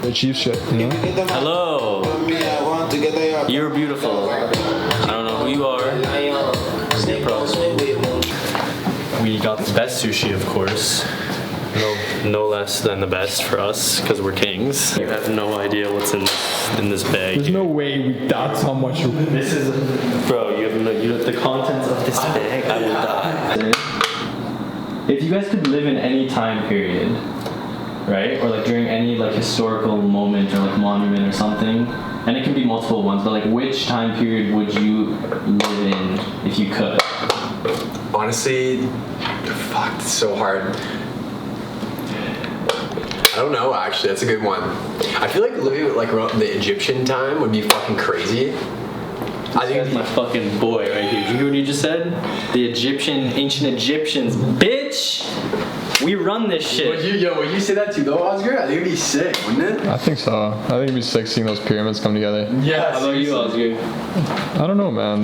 achieve shit, you know? Hello. You're beautiful. I don't know who you are. We got the best sushi, of course. No less than the best for us, because we're kings. You have no idea what's in this bag. There's no way that's how much. This is, bro. You have the contents of this bag. I will die. If you guys could live in any time period, right, or like during any like historical moment or like monument or something, and it can be multiple ones, but like which time period would you live in if you could? Honestly, fuck, it's so hard. I don't know, actually. That's a good one. I feel like living like around the Egyptian time would be fucking crazy. I think that's my fucking boy right here. Did you hear what he just said? The ancient Egyptians, bitch! We run this shit. Would you say that too though, Ozgur? I think it'd be sick, wouldn't it? I think so. I think it'd be sick seeing those pyramids come together. Yeah. How about you, Ozgur? I don't know, man.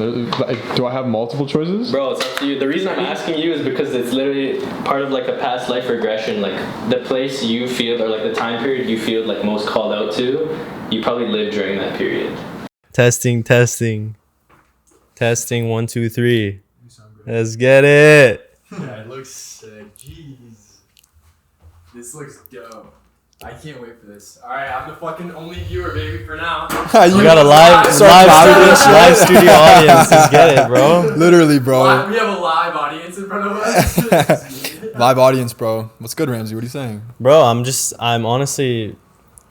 Do I have multiple choices? Bro, it's up to you. The reason I'm asking you is because it's literally part of like a past life regression. Like the place you feel, or like the time period you feel like most called out to, you probably lived during that period. Testing. 1, 2, 3. Let's get it. Yeah, it looks sick. Jeez. This looks dope. I can't wait for this. Alright, I'm the fucking only viewer, baby, for now. You got a live studio audience. Let's get it, bro. Literally, bro. We have a live audience in front of us. Live audience, bro. What's good, Ramzy? What are you saying? Bro, I'm honestly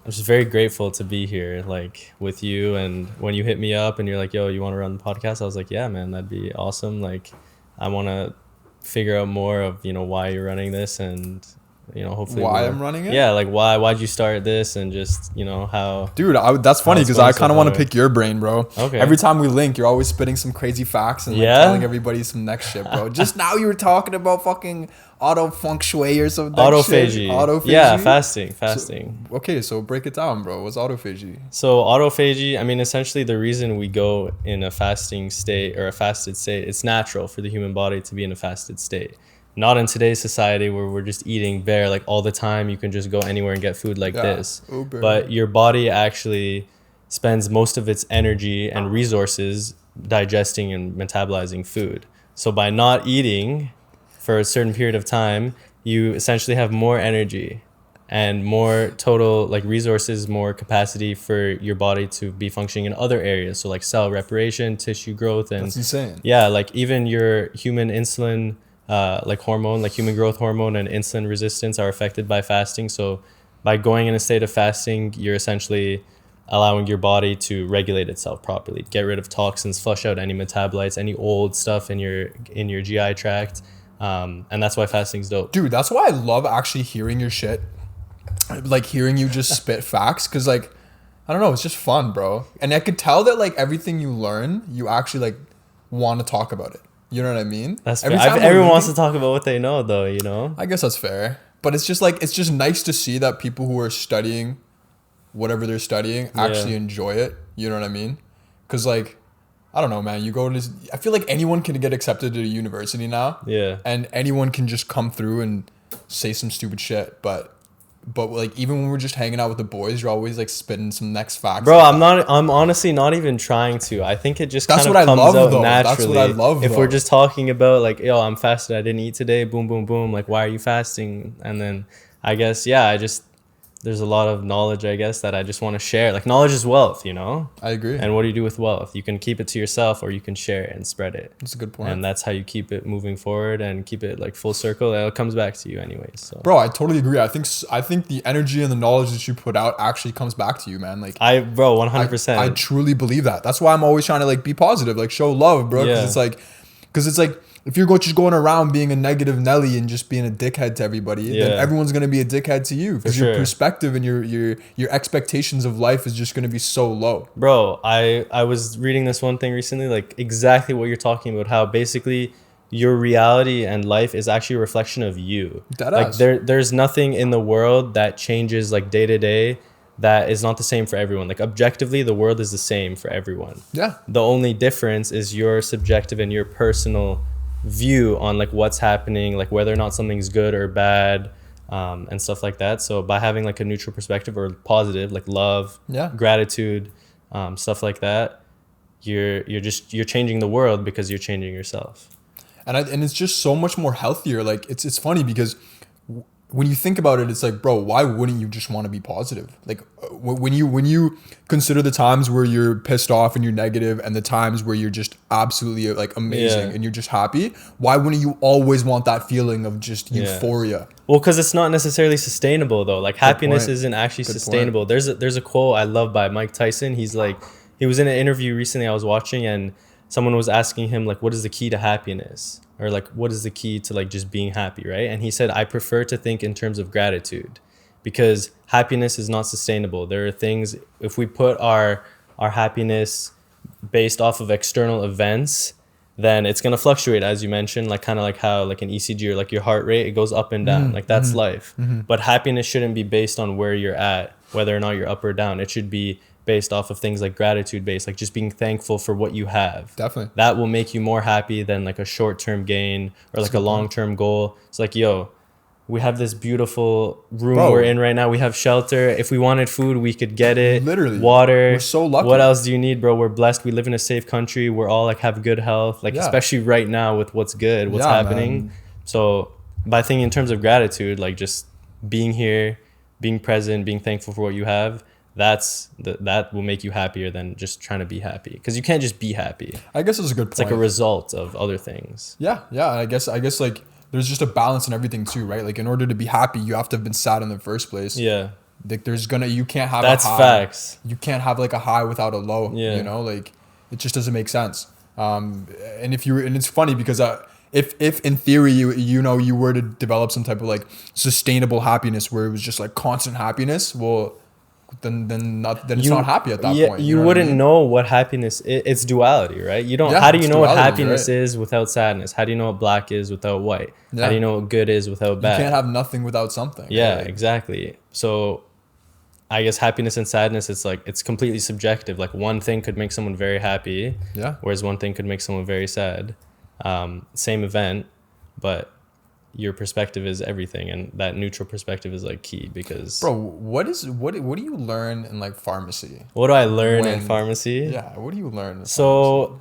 just very grateful to be here, like, with you. And when you hit me up and you're like, yo, you want to run the podcast? I was like, yeah, man, that'd be awesome. Like, I want to figure out more of, why you're running this, and, hopefully why I'm running it? Yeah, like, why'd you start this, and just, how... Dude, that's funny, because I kind of want to pick your brain, bro. Okay. Every time we link, you're always spitting some crazy facts and like, telling everybody some next shit, bro. Just now you were talking about fucking auto feng shui or something. Autophagy. Autophagy? Yeah, fasting. So break it down, bro. What's autophagy? So autophagy, essentially the reason we go in a fasting state or a fasted state, it's natural for the human body to be in a fasted state. Not in today's society where we're just eating bare like all the time. You can just go anywhere and get food like this. Uber. But your body actually spends most of its energy and resources digesting and metabolizing food. So by not eating for a certain period of time, you essentially have more energy and more total like resources, more capacity for your body to be functioning in other areas. So like cell reparation, tissue growth, and that's insane. Yeah, like even your human insulin hormone, like human growth hormone and insulin resistance are affected by fasting. So by going in a state of fasting, you're essentially allowing your body to regulate itself properly, get rid of toxins, flush out any metabolites, any old stuff in your GI tract. And that's why fasting's dope. Dude, that's why I love actually hearing your shit. Like hearing you just spit facts, because like, I don't know, it's just fun, bro. And I could tell that like everything you learn, you actually like want to talk about it. You know what I mean? That's fair. Everyone wants to talk about what they know, though, I guess that's fair. But it's just like, it's just nice to see that people who are studying whatever they're studying actually enjoy it. You know what I mean? Because like, I don't know, man. You go to this, I feel like anyone can get accepted to a university now. Yeah. And anyone can just come through and say some stupid shit. But like, even when we're just hanging out with the boys, you're always like spitting some next facts. Bro, I'm honestly not even trying to. I think it just kind of comes out naturally. That's what I love, if we're just talking about like, yo, I'm fasted, I didn't eat today, boom, boom, boom. Like, why are you fasting? And then I guess, there's a lot of knowledge, I guess, that I just want to share. Like, knowledge is wealth, I agree. And what do you do with wealth? You can keep it to yourself, or you can share it and spread it. That's a good point. And that's how you keep it moving forward and keep it like full circle. It comes back to you anyways. So. Bro, I totally agree. I think the energy and the knowledge that you put out actually comes back to you, man. Like, 100%. I truly believe that. That's why I'm always trying to like be positive, like show love, bro. Because it's like if you're just going around being a negative Nelly and just being a dickhead to everybody, then everyone's gonna be a dickhead to you, because your perspective and your expectations of life is just gonna be so low. Bro, I was reading this one thing recently, like exactly what you're talking about, how basically your reality and life is actually a reflection of you. Like there's nothing in the world that changes like day to day that is not the same for everyone. Like objectively, the world is the same for everyone. Yeah. The only difference is your subjective and your personal view on like what's happening, like whether or not something's good or bad, and stuff like that. So by having like a neutral perspective or positive, like love, gratitude, stuff like that, you're changing the world because you're changing yourself. And it's just so much more healthier. Like it's funny because when you think about it, it's like, bro, why wouldn't you just want to be positive? Like when you consider the times where you're pissed off and you're negative, and the times where you're just absolutely like amazing and you're just happy, why wouldn't you always want that feeling of just euphoria? Well, because it's not necessarily sustainable though. Like happiness isn't actually sustainable. There's a quote I love by Mike Tyson. He's like, he was in an interview recently I was watching, and someone was asking him like, what is the key to happiness? Or like, what is the key to like just being happy, right? And he said, I prefer to think in terms of gratitude, because happiness is not sustainable. There are things, if we put our happiness based off of external events, then it's going to fluctuate, as you mentioned, like kind of like how like an ECG or like your heart rate, it goes up and down. Like that's life. But happiness shouldn't be based on where you're at, whether or not you're up or down. It should be based off of things like gratitude based, like just being thankful for what you have. Definitely. That will make you more happy than like a short-term gain or like a long-term goal. It's like, yo, we have this beautiful room we're in right now. We have shelter. If we wanted food, we could get it. Literally. Water. We're so lucky. What else do you need, bro? We're blessed. We live in a safe country. We're all like have good health, like especially right now with what's good, what's happening. Man. So by thinking in terms of gratitude, like just being here, being present, being thankful for what you have, that will make you happier than just trying to be happy, because you can't just be happy. I guess it's a good point. It's like a result of other things. Yeah. I guess like there's just a balance in everything too, right? Like in order to be happy, you have to have been sad in the first place. Yeah. Like you can't have that's a high. Facts. You can't have like a high without a low. Yeah. You know, like it just doesn't make sense. And it's funny because if in theory you were to develop some type of like sustainable happiness where it was just like constant happiness, well, then it's not happy at that point. You wouldn't know what happiness is. It's duality, right? You don't. Yeah, how do you know duality, what happiness right? is without sadness? How do you know what black is without white? Yeah. How do you know what good is without bad? You can't have nothing without something. Yeah, right? exactly. So I guess happiness and sadness, it's like it's completely subjective. Like one thing could make someone very happy, whereas one thing could make someone very sad. Same event, but your perspective is everything, and that neutral perspective is like key. Because bro, what do you learn in like pharmacy? What do I learn in pharmacy? Yeah, what do you learn? So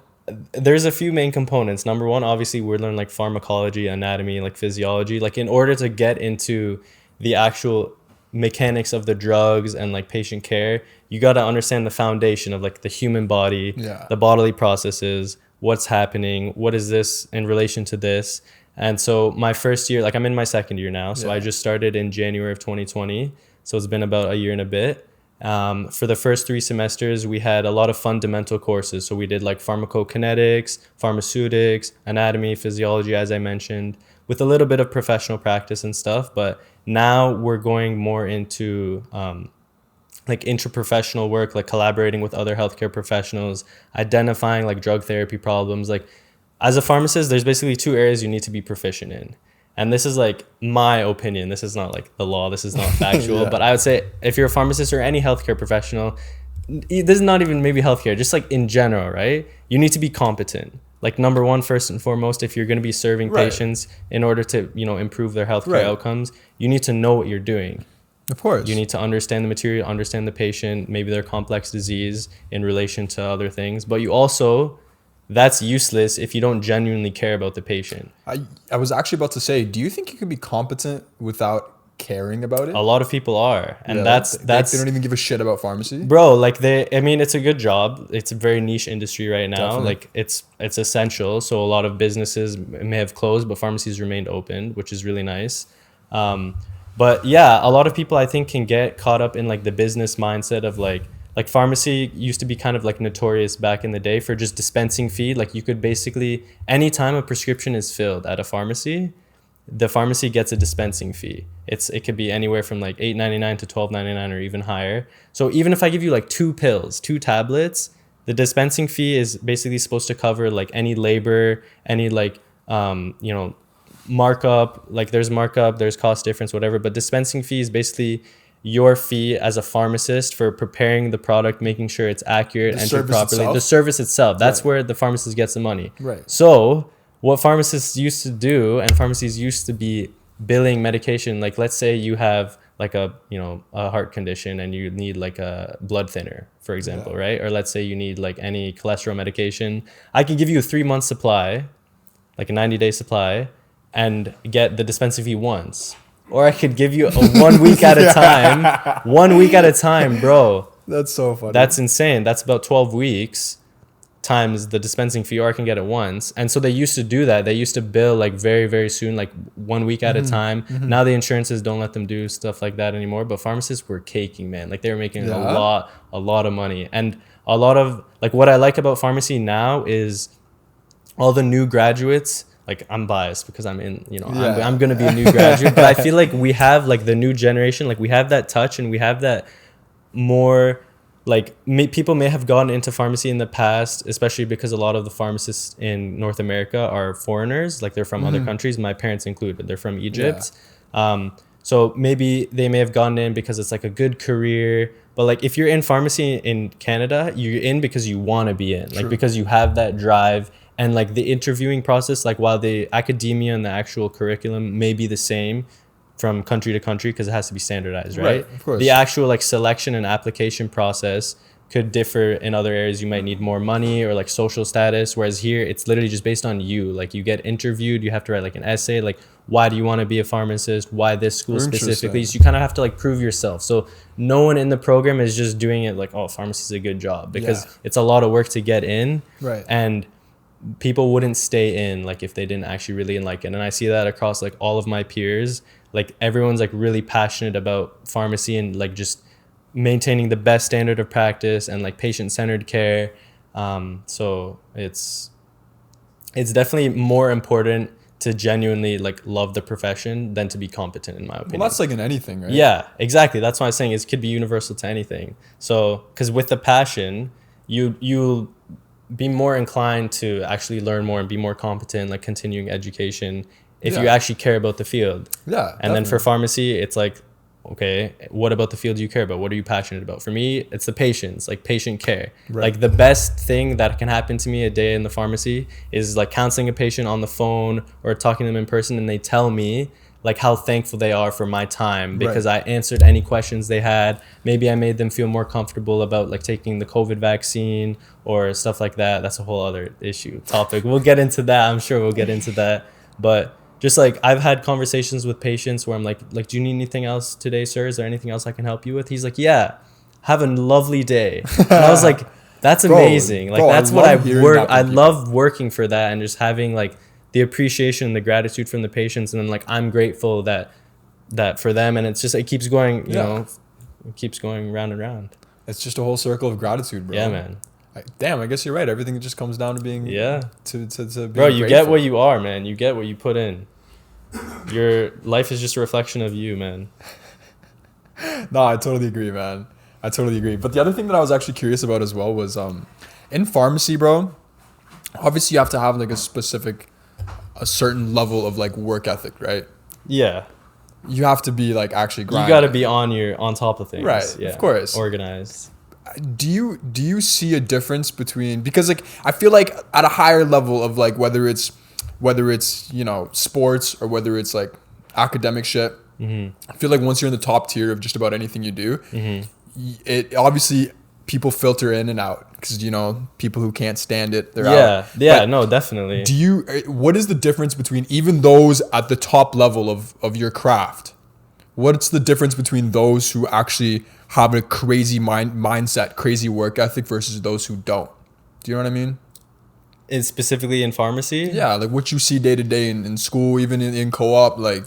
there's a few main components. Number one, obviously we learn like pharmacology, anatomy, like physiology. Like in order to get into the actual mechanics of the drugs and like patient care, you got to understand the foundation of like the human body, the bodily processes, what's happening, what is this in relation to this. And so my first year, like I'm in my second year now. So I just started in January of 2020. So it's been about a year and a bit. For the first 3 semesters, we had a lot of fundamental courses. So we did like pharmacokinetics, pharmaceutics, anatomy, physiology, as I mentioned, with a little bit of professional practice and stuff. But now we're going more into like interprofessional work, like collaborating with other healthcare professionals, identifying like drug therapy problems. Like as a pharmacist, there's basically 2 areas you need to be proficient in. And this is like my opinion. This is not like the law. This is not factual. But I would say if you're a pharmacist or any healthcare professional, this is not even maybe healthcare, just like in general, right? You need to be competent. Like number one, first and foremost, if you're going to be serving patients in order to, improve their healthcare outcomes, you need to know what you're doing. Of course. You need to understand the material, understand the patient, maybe their complex disease in relation to other things. But you also... that's useless if you don't genuinely care about the patient. I was actually about to say, do you think you can be competent without caring about it? A lot of people are. And that's they don't even give a shit about pharmacy. Bro, like it's a good job. It's a very niche industry right now. Definitely. Like it's essential. So a lot of businesses may have closed, but pharmacies remained open, which is really nice. But yeah, a lot of people I think can get caught up in like the business mindset of like pharmacy used to be kind of like notorious back in the day for just dispensing fee. Like you could basically, anytime a prescription is filled at a pharmacy, the pharmacy gets a dispensing fee. It could be anywhere from like $8.99 to $12.99 or even higher. So even if I give you like 2 pills, 2 tablets, the dispensing fee is basically supposed to cover like any labor, any like, markup, like there's markup, there's cost difference, whatever. But dispensing fee is basically your fee as a pharmacist for preparing the product, making sure it's accurate, entered properly. The service itself. That's where the pharmacist gets the money. Right. So what pharmacists used to do and pharmacies used to be billing medication. Like let's say you have like a heart condition and you need like a blood thinner, for example, right? Or let's say you need like any cholesterol medication. I can give you a 3-month supply, like a 90-day supply, and get the dispensing fee once. Or I could give you a 1 week at a time. 1 week at a time, bro. That's so funny. That's insane. That's about 12 weeks times the dispensing fee, or I can get it once. And so they used to do that. They used to bill like very, very soon, like 1 week at a time. Now the insurances don't let them do stuff like that anymore. But pharmacists were caking, man. Like they were making a lot of money. And a lot of like what I like about pharmacy now is all the new graduates. Like I'm biased because I'm in, I'm going to be a new graduate, but I feel like we have like the new generation, like we have that touch and we have that more like people may have gone into pharmacy in the past, especially because a lot of the pharmacists in North America are foreigners, like they're from other countries, my parents included, they're from Egypt. So maybe they may have gone in because it's like a good career, but like if you're in pharmacy in Canada, you're in because you want to be in, like because you have that drive. And like the interviewing process, like while the academia and the actual curriculum may be the same from country to country because it has to be standardized, right? Of course. The actual like selection and application process could differ in other areas. You might need more money or like social status, whereas here it's literally just based on you. Like you get interviewed, you have to write like an essay, like why do you want to be a pharmacist? Why this school specifically? So you kind of have to like prove yourself. So no one in the program is just doing it like, oh, pharmacy is a good job, because it's a lot of work to get in. Right. And people wouldn't stay in like if they didn't actually really like it. And I see that across like all of my peers. Like everyone's like really passionate about pharmacy and like just maintaining the best standard of practice and like patient-centered care. So it's definitely more important to genuinely like love the profession than to be competent, in my opinion. Well, that's like in anything, right? Yeah, exactly. That's why I'm saying it could be universal to anything. So because with the passion, you'll be more inclined to actually learn more and be more competent, like continuing education, if you actually care about the field. Yeah. And then for pharmacy, it's like, okay, what about the field you care about? What are you passionate about? For me, it's the patients, like patient care. Right. Like the best thing that can happen to me a day in the pharmacy is like counseling a patient on the phone or talking to them in person, and they tell me like how thankful they are for my time because I answered any questions they had. Maybe I made them feel more comfortable about like taking the COVID vaccine or stuff like that. That's a whole other topic. We'll get into that. I'm sure we'll get into that. But just like I've had conversations with patients where I'm like, do you need anything else today, sir? Is there anything else I can help you with? He's like, yeah, have a lovely day. And I was like, that's amazing. That's what I work. I love working for that and just having like the appreciation and the gratitude from the patients. And then like, I'm grateful that for them. And it's just, it keeps going, you know, it keeps going round and round. It's just a whole circle of gratitude, bro. Yeah, man. Damn, I guess you're right. Everything just comes down to being to being bro, you grateful. get what you are, man. You get what you put in. Your life is just a reflection of you, man. No, I totally agree, man. I totally agree. But the other thing that I was actually curious about as well was in pharmacy, bro, obviously you have to have like a certain level of like work ethic, right? Yeah. You have to be like actually grinding. You got to be on top of things. Right, of course. Organized. Do you see a difference between, because like I feel like at a higher level of like whether it's you know sports or whether it's like academic shit, I feel like once you're in the top tier of just about anything you do, it obviously people filter in and out because you know people who can't stand it, they're out. But no, definitely. What is the difference between even those at the top level of your craft? What's the difference between those who actually have a crazy mindset, crazy work ethic versus those who don't? Do you know what I mean? It's specifically in pharmacy? Yeah, like what you see day to day in school, even in co-op, like.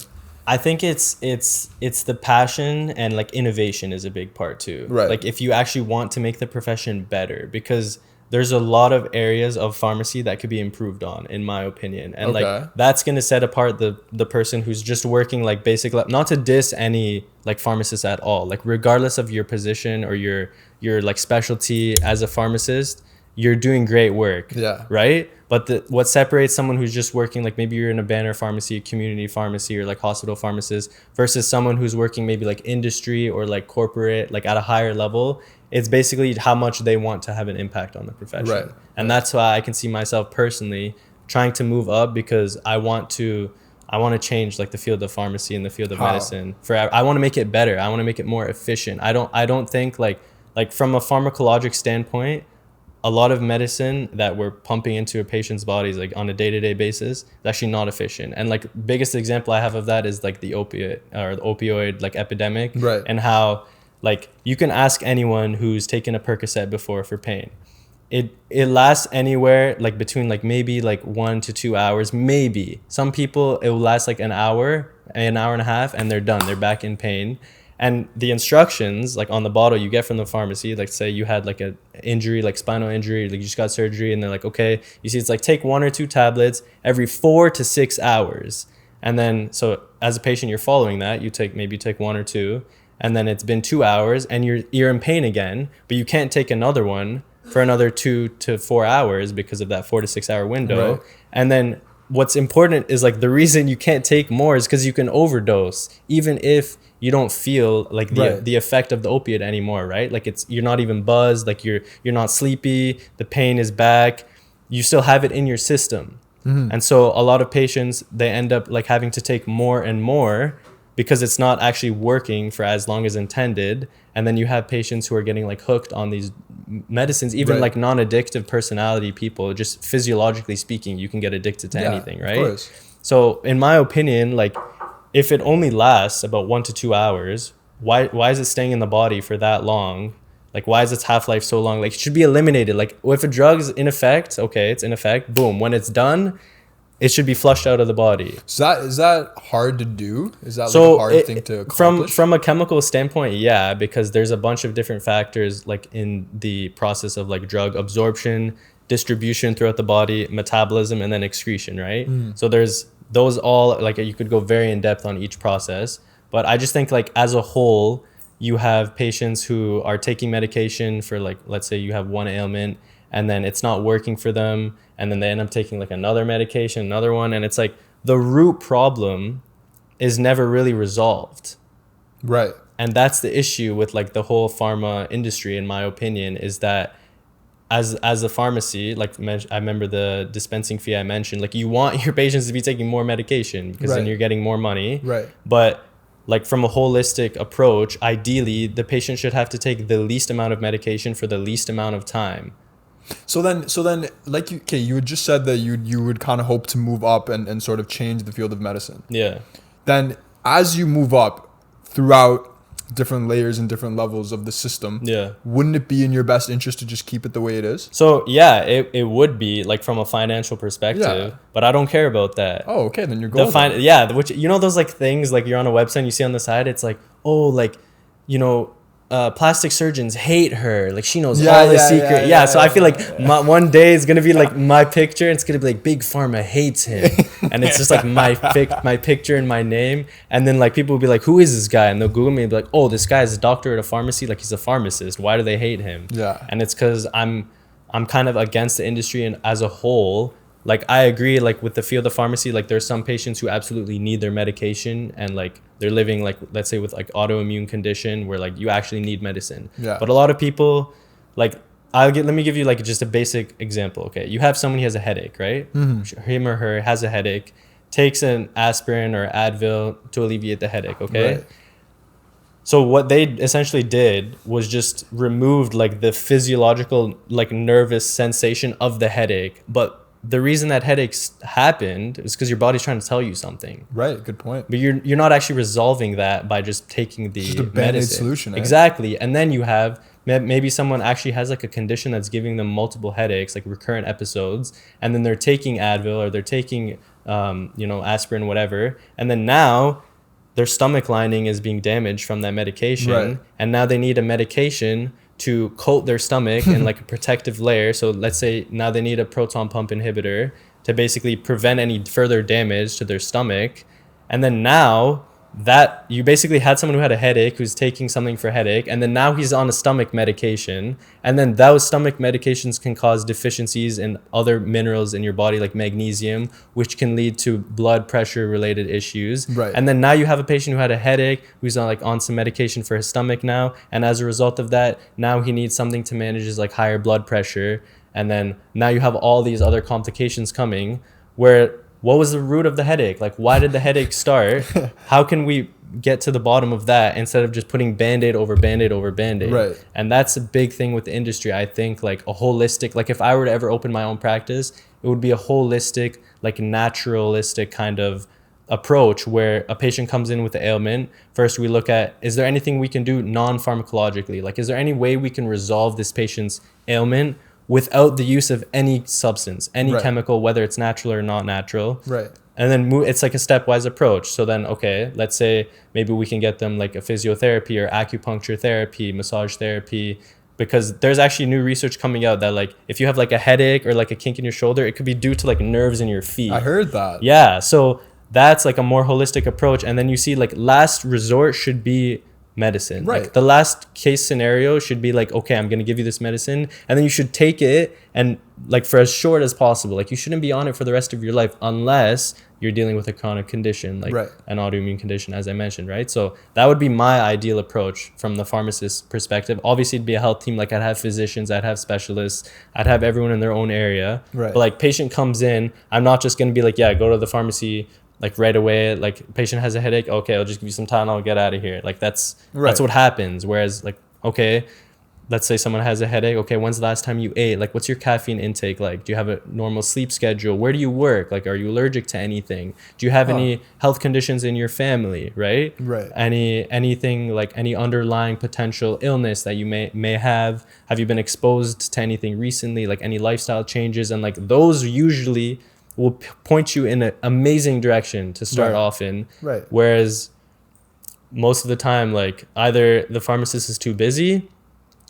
I think it's the passion and like innovation is a big part too. Right. Like if you actually want to make the profession better, because there's a lot of areas of pharmacy that could be improved on, in my opinion. And like that's going to set apart the person who's just working like basic, not to diss any like pharmacist at all. Like regardless of your position or your like specialty as a pharmacist, you're doing great work. Yeah. Right? But what separates someone who's just working, like maybe you're in a banner pharmacy, community pharmacy, or like hospital pharmacist versus someone who's working maybe like industry or like corporate, like at a higher level, it's basically how much they want to have an impact on the profession. Right. And that's why I can see myself personally trying to move up, because I want to I want to change like the field of pharmacy and the field of medicine. I want to make it better. I want to make it more efficient. I don't think like from a pharmacologic standpoint, a lot of medicine that we're pumping into a patient's bodies like on a day-to-day basis is actually not efficient. And like biggest example I have of that is like the opioid like epidemic, right? And how like you can ask anyone who's taken a Percocet before for pain. It lasts anywhere like between like maybe like 1 to 2 hours, maybe. Some people it will last like an hour and a half, and they're done. They're back in pain. And the instructions like on the bottle you get from the pharmacy, like say you had like a injury, like spinal injury, like you just got surgery, and they're like, okay, you see it's like take 1 or 2 tablets every 4 to 6 hours. And then so as a patient you're following that, you take 1 or 2, and then it's been 2 hours and you're in pain again, but you can't take another one for another 2 to 4 hours because of that 4 to 6 hour window. Right. And then what's important is like the reason you can't take more is because you can overdose even if you don't feel like the effect of the opiate anymore, right? Like you're not even buzzed, like you're not sleepy, the pain is back, you still have it in your system. And so a lot of patients, they end up like having to take more and more because it's not actually working for as long as intended. And then you have patients who are getting like hooked on these medicines, even like non-addictive personality people, just physiologically speaking, you can get addicted to anything, right? Of course. So in my opinion, like if it only lasts about 1 to 2 hours, why is it staying in the body for that long? Like why is its half-life so long? Like it should be eliminated. Like if a drug's in effect, okay, it's in effect, boom. When it's done, it should be flushed out of the body. So is that hard to do? Is that like a hard thing to accomplish? From a chemical standpoint, yeah, because there's a bunch of different factors like in the process of like drug absorption, distribution throughout the body, metabolism, and then excretion, right? So there's those all, like you could go very in depth on each process. But I just think like as a whole, you have patients who are taking medication for like, let's say you have one ailment and then it's not working for them, and then they end up taking like another medication, another one, and it's like the root problem is never really resolved. Right. And that's the issue with like the whole pharma industry, in my opinion, is that as a pharmacy, like I remember the dispensing fee I mentioned, like you want your patients to be taking more medication because then you're getting more money. Right. But like from a holistic approach, ideally the patient should have to take the least amount of medication for the least amount of time. So then, like you had just said that you would kind of hope to move up and sort of change the field of medicine. Yeah. Then as you move up throughout different layers and different levels of the system, wouldn't it be in your best interest to just keep it the way it is? So yeah, it would be like from a financial perspective, but I don't care about that. Oh, okay, then you're golden. Which, you know, those like things like you're on a website and you see on the side, it's like, oh, like, you know, plastic surgeons hate her, like she knows all the secret. So I feel like one day it's gonna be like my picture, it's gonna be like Big Pharma hates him, and it's just like my picture and my name, and then like people will be like, who is this guy? And they'll Google me and be like, oh, this guy is a doctor at a pharmacy, like he's a pharmacist, why do they hate him? And it's because I'm kind of against the industry and as a whole. Like I agree, like with the field of pharmacy, like there's some patients who absolutely need their medication and like they're living like, let's say with like autoimmune condition where like you actually need medicine. But a lot of people, like let me give you like just a basic example. Okay, you have someone who has a headache, right? Him or her has a headache, takes an aspirin or Advil to alleviate the headache. Okay. So what they essentially did was just removed like the physiological like nervous sensation of the headache, but the reason that headaches happened is because your body's trying to tell you something. Right, good point. But you're not actually resolving that by just taking the just a Band-Aid solution. Exactly. And then you have maybe someone actually has like a condition that's giving them multiple headaches, like recurrent episodes, and then they're taking Advil or they're taking aspirin, whatever, and then now their stomach lining is being damaged from that medication, and now they need a medication to coat their stomach in like a protective layer. So let's say now they need a proton pump inhibitor to basically prevent any further damage to their stomach. And then now that you basically had someone who had a headache who's taking something for headache, and then now he's on a stomach medication, and then those stomach medications can cause deficiencies in other minerals in your body like magnesium, which can lead to blood pressure related issues. And then now you have a patient who had a headache who's on some medication for his stomach now, and as a result of that, now he needs something to manage his like higher blood pressure, and then now you have all these other complications coming where what was the root of the headache? Like, why did the headache start? How can we get to the bottom of that instead of just putting band-aid over band-aid over band-aid? Right. And that's a big thing with the industry. I think like a holistic, like if I were to ever open my own practice, it would be a holistic, like naturalistic kind of approach where a patient comes in with an ailment. First, we look at, is there anything we can do non-pharmacologically? Like, is there any way we can resolve this patient's ailment without the use of any substance, any Right. chemical, whether it's natural or not natural? Right. And then it's like a stepwise approach. So then, okay, let's say maybe we can get them like a physiotherapy or acupuncture therapy, massage therapy, because there's actually new research coming out that like if you have like a headache or like a kink in your shoulder, it could be due to like nerves in your feet. I heard that. Yeah, so that's like a more holistic approach. And then you see like last resort should be medicine. Right. Like the last case scenario should be like, okay, I'm going to give you this medicine, and then you should take it and like for as short as possible. Like you shouldn't be on it for the rest of your life unless you're dealing with a chronic condition, like Right. an autoimmune condition, as I mentioned, right? So that would be my ideal approach from the pharmacist perspective. Obviously it'd be a health team. Like I'd have physicians, I'd have specialists, I'd have everyone in their own area. Right. But like patient comes in, I'm not just going to be like, yeah, go to the pharmacy like right away. Like patient has a headache, okay, I'll just give you some Tylenol, get out of here. Like that's Right. what happens. Whereas like, okay, let's say someone has a headache, okay, when's the last time you ate? Like what's your caffeine intake like? Do you have a normal sleep schedule? Where do you work? Like are you allergic to anything? Do you have any health conditions in your family, right? Right. Anything like any underlying potential illness that you may have? Have you been exposed to anything recently, like any lifestyle changes? And like those usually will point you in an amazing direction to start Right. off in. Right. Whereas most of the time, like either the pharmacist is too busy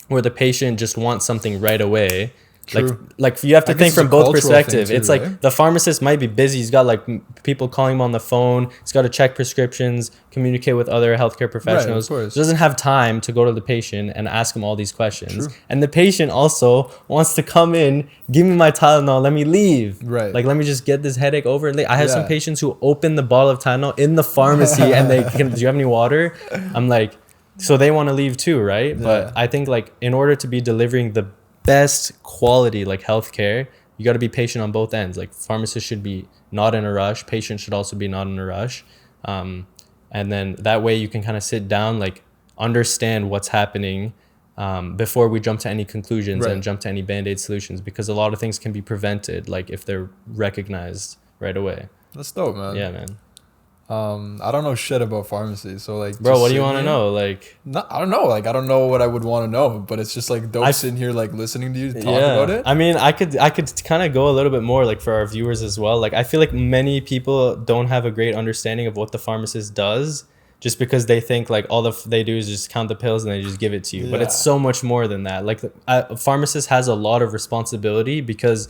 or the patient just wants something right away. True. Like you have to I guess think it's from a both cultural perspectives. thing too, It's like right? the pharmacist might be busy. He's got like people calling him on the phone. He's got to check prescriptions, communicate with other healthcare professionals. course. He doesn't have time to go to the patient and ask him all these questions. True. And the patient also wants to come in, give me my Tylenol, let me leave. Right. Like, let me just get this headache over and leave. I have some Yeah. patients who open the bottle of Tylenol in the pharmacy and they can, do you have any water? I'm like, so they want to leave too, right? Yeah. But I think like in order to be delivering the best quality like healthcare, you got to be patient on both ends. Like pharmacists should be not in a rush, patients should also be not in a rush, and then that way you can kind of sit down, like understand what's happening before we jump to any conclusions Right. and jump to any band-aid solutions, because a lot of things can be prevented like if they're recognized right away. That's dope, man. Yeah, man. I don't know shit about pharmacy, so like. Bro, just what do you sitting want to here- know? Like, No, I don't know. Like, I don't know what I would want to know, but it's just like dope I- sitting here, like listening to you talk about it. I mean, I could kind of go a little bit more like for our viewers as well. Like, I feel like many people don't have a great understanding of what the pharmacist does, just because they think like all they do is just count the pills and they just give it to you. But it's Yeah. so much more than that. Like, a pharmacist has a lot of responsibility, because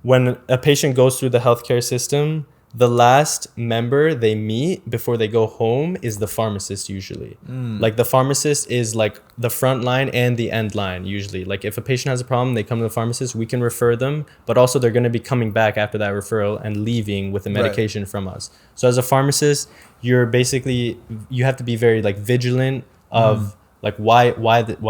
when a patient goes through the healthcare system, the last member they meet before they go home is the pharmacist usually. Like the pharmacist is like the front line and the end line usually. Like if a patient has a problem, they come to the pharmacist, we can refer them, but also they're going to be coming back after that referral and leaving with the medication from us. So as a pharmacist, you have to be very like vigilant of like why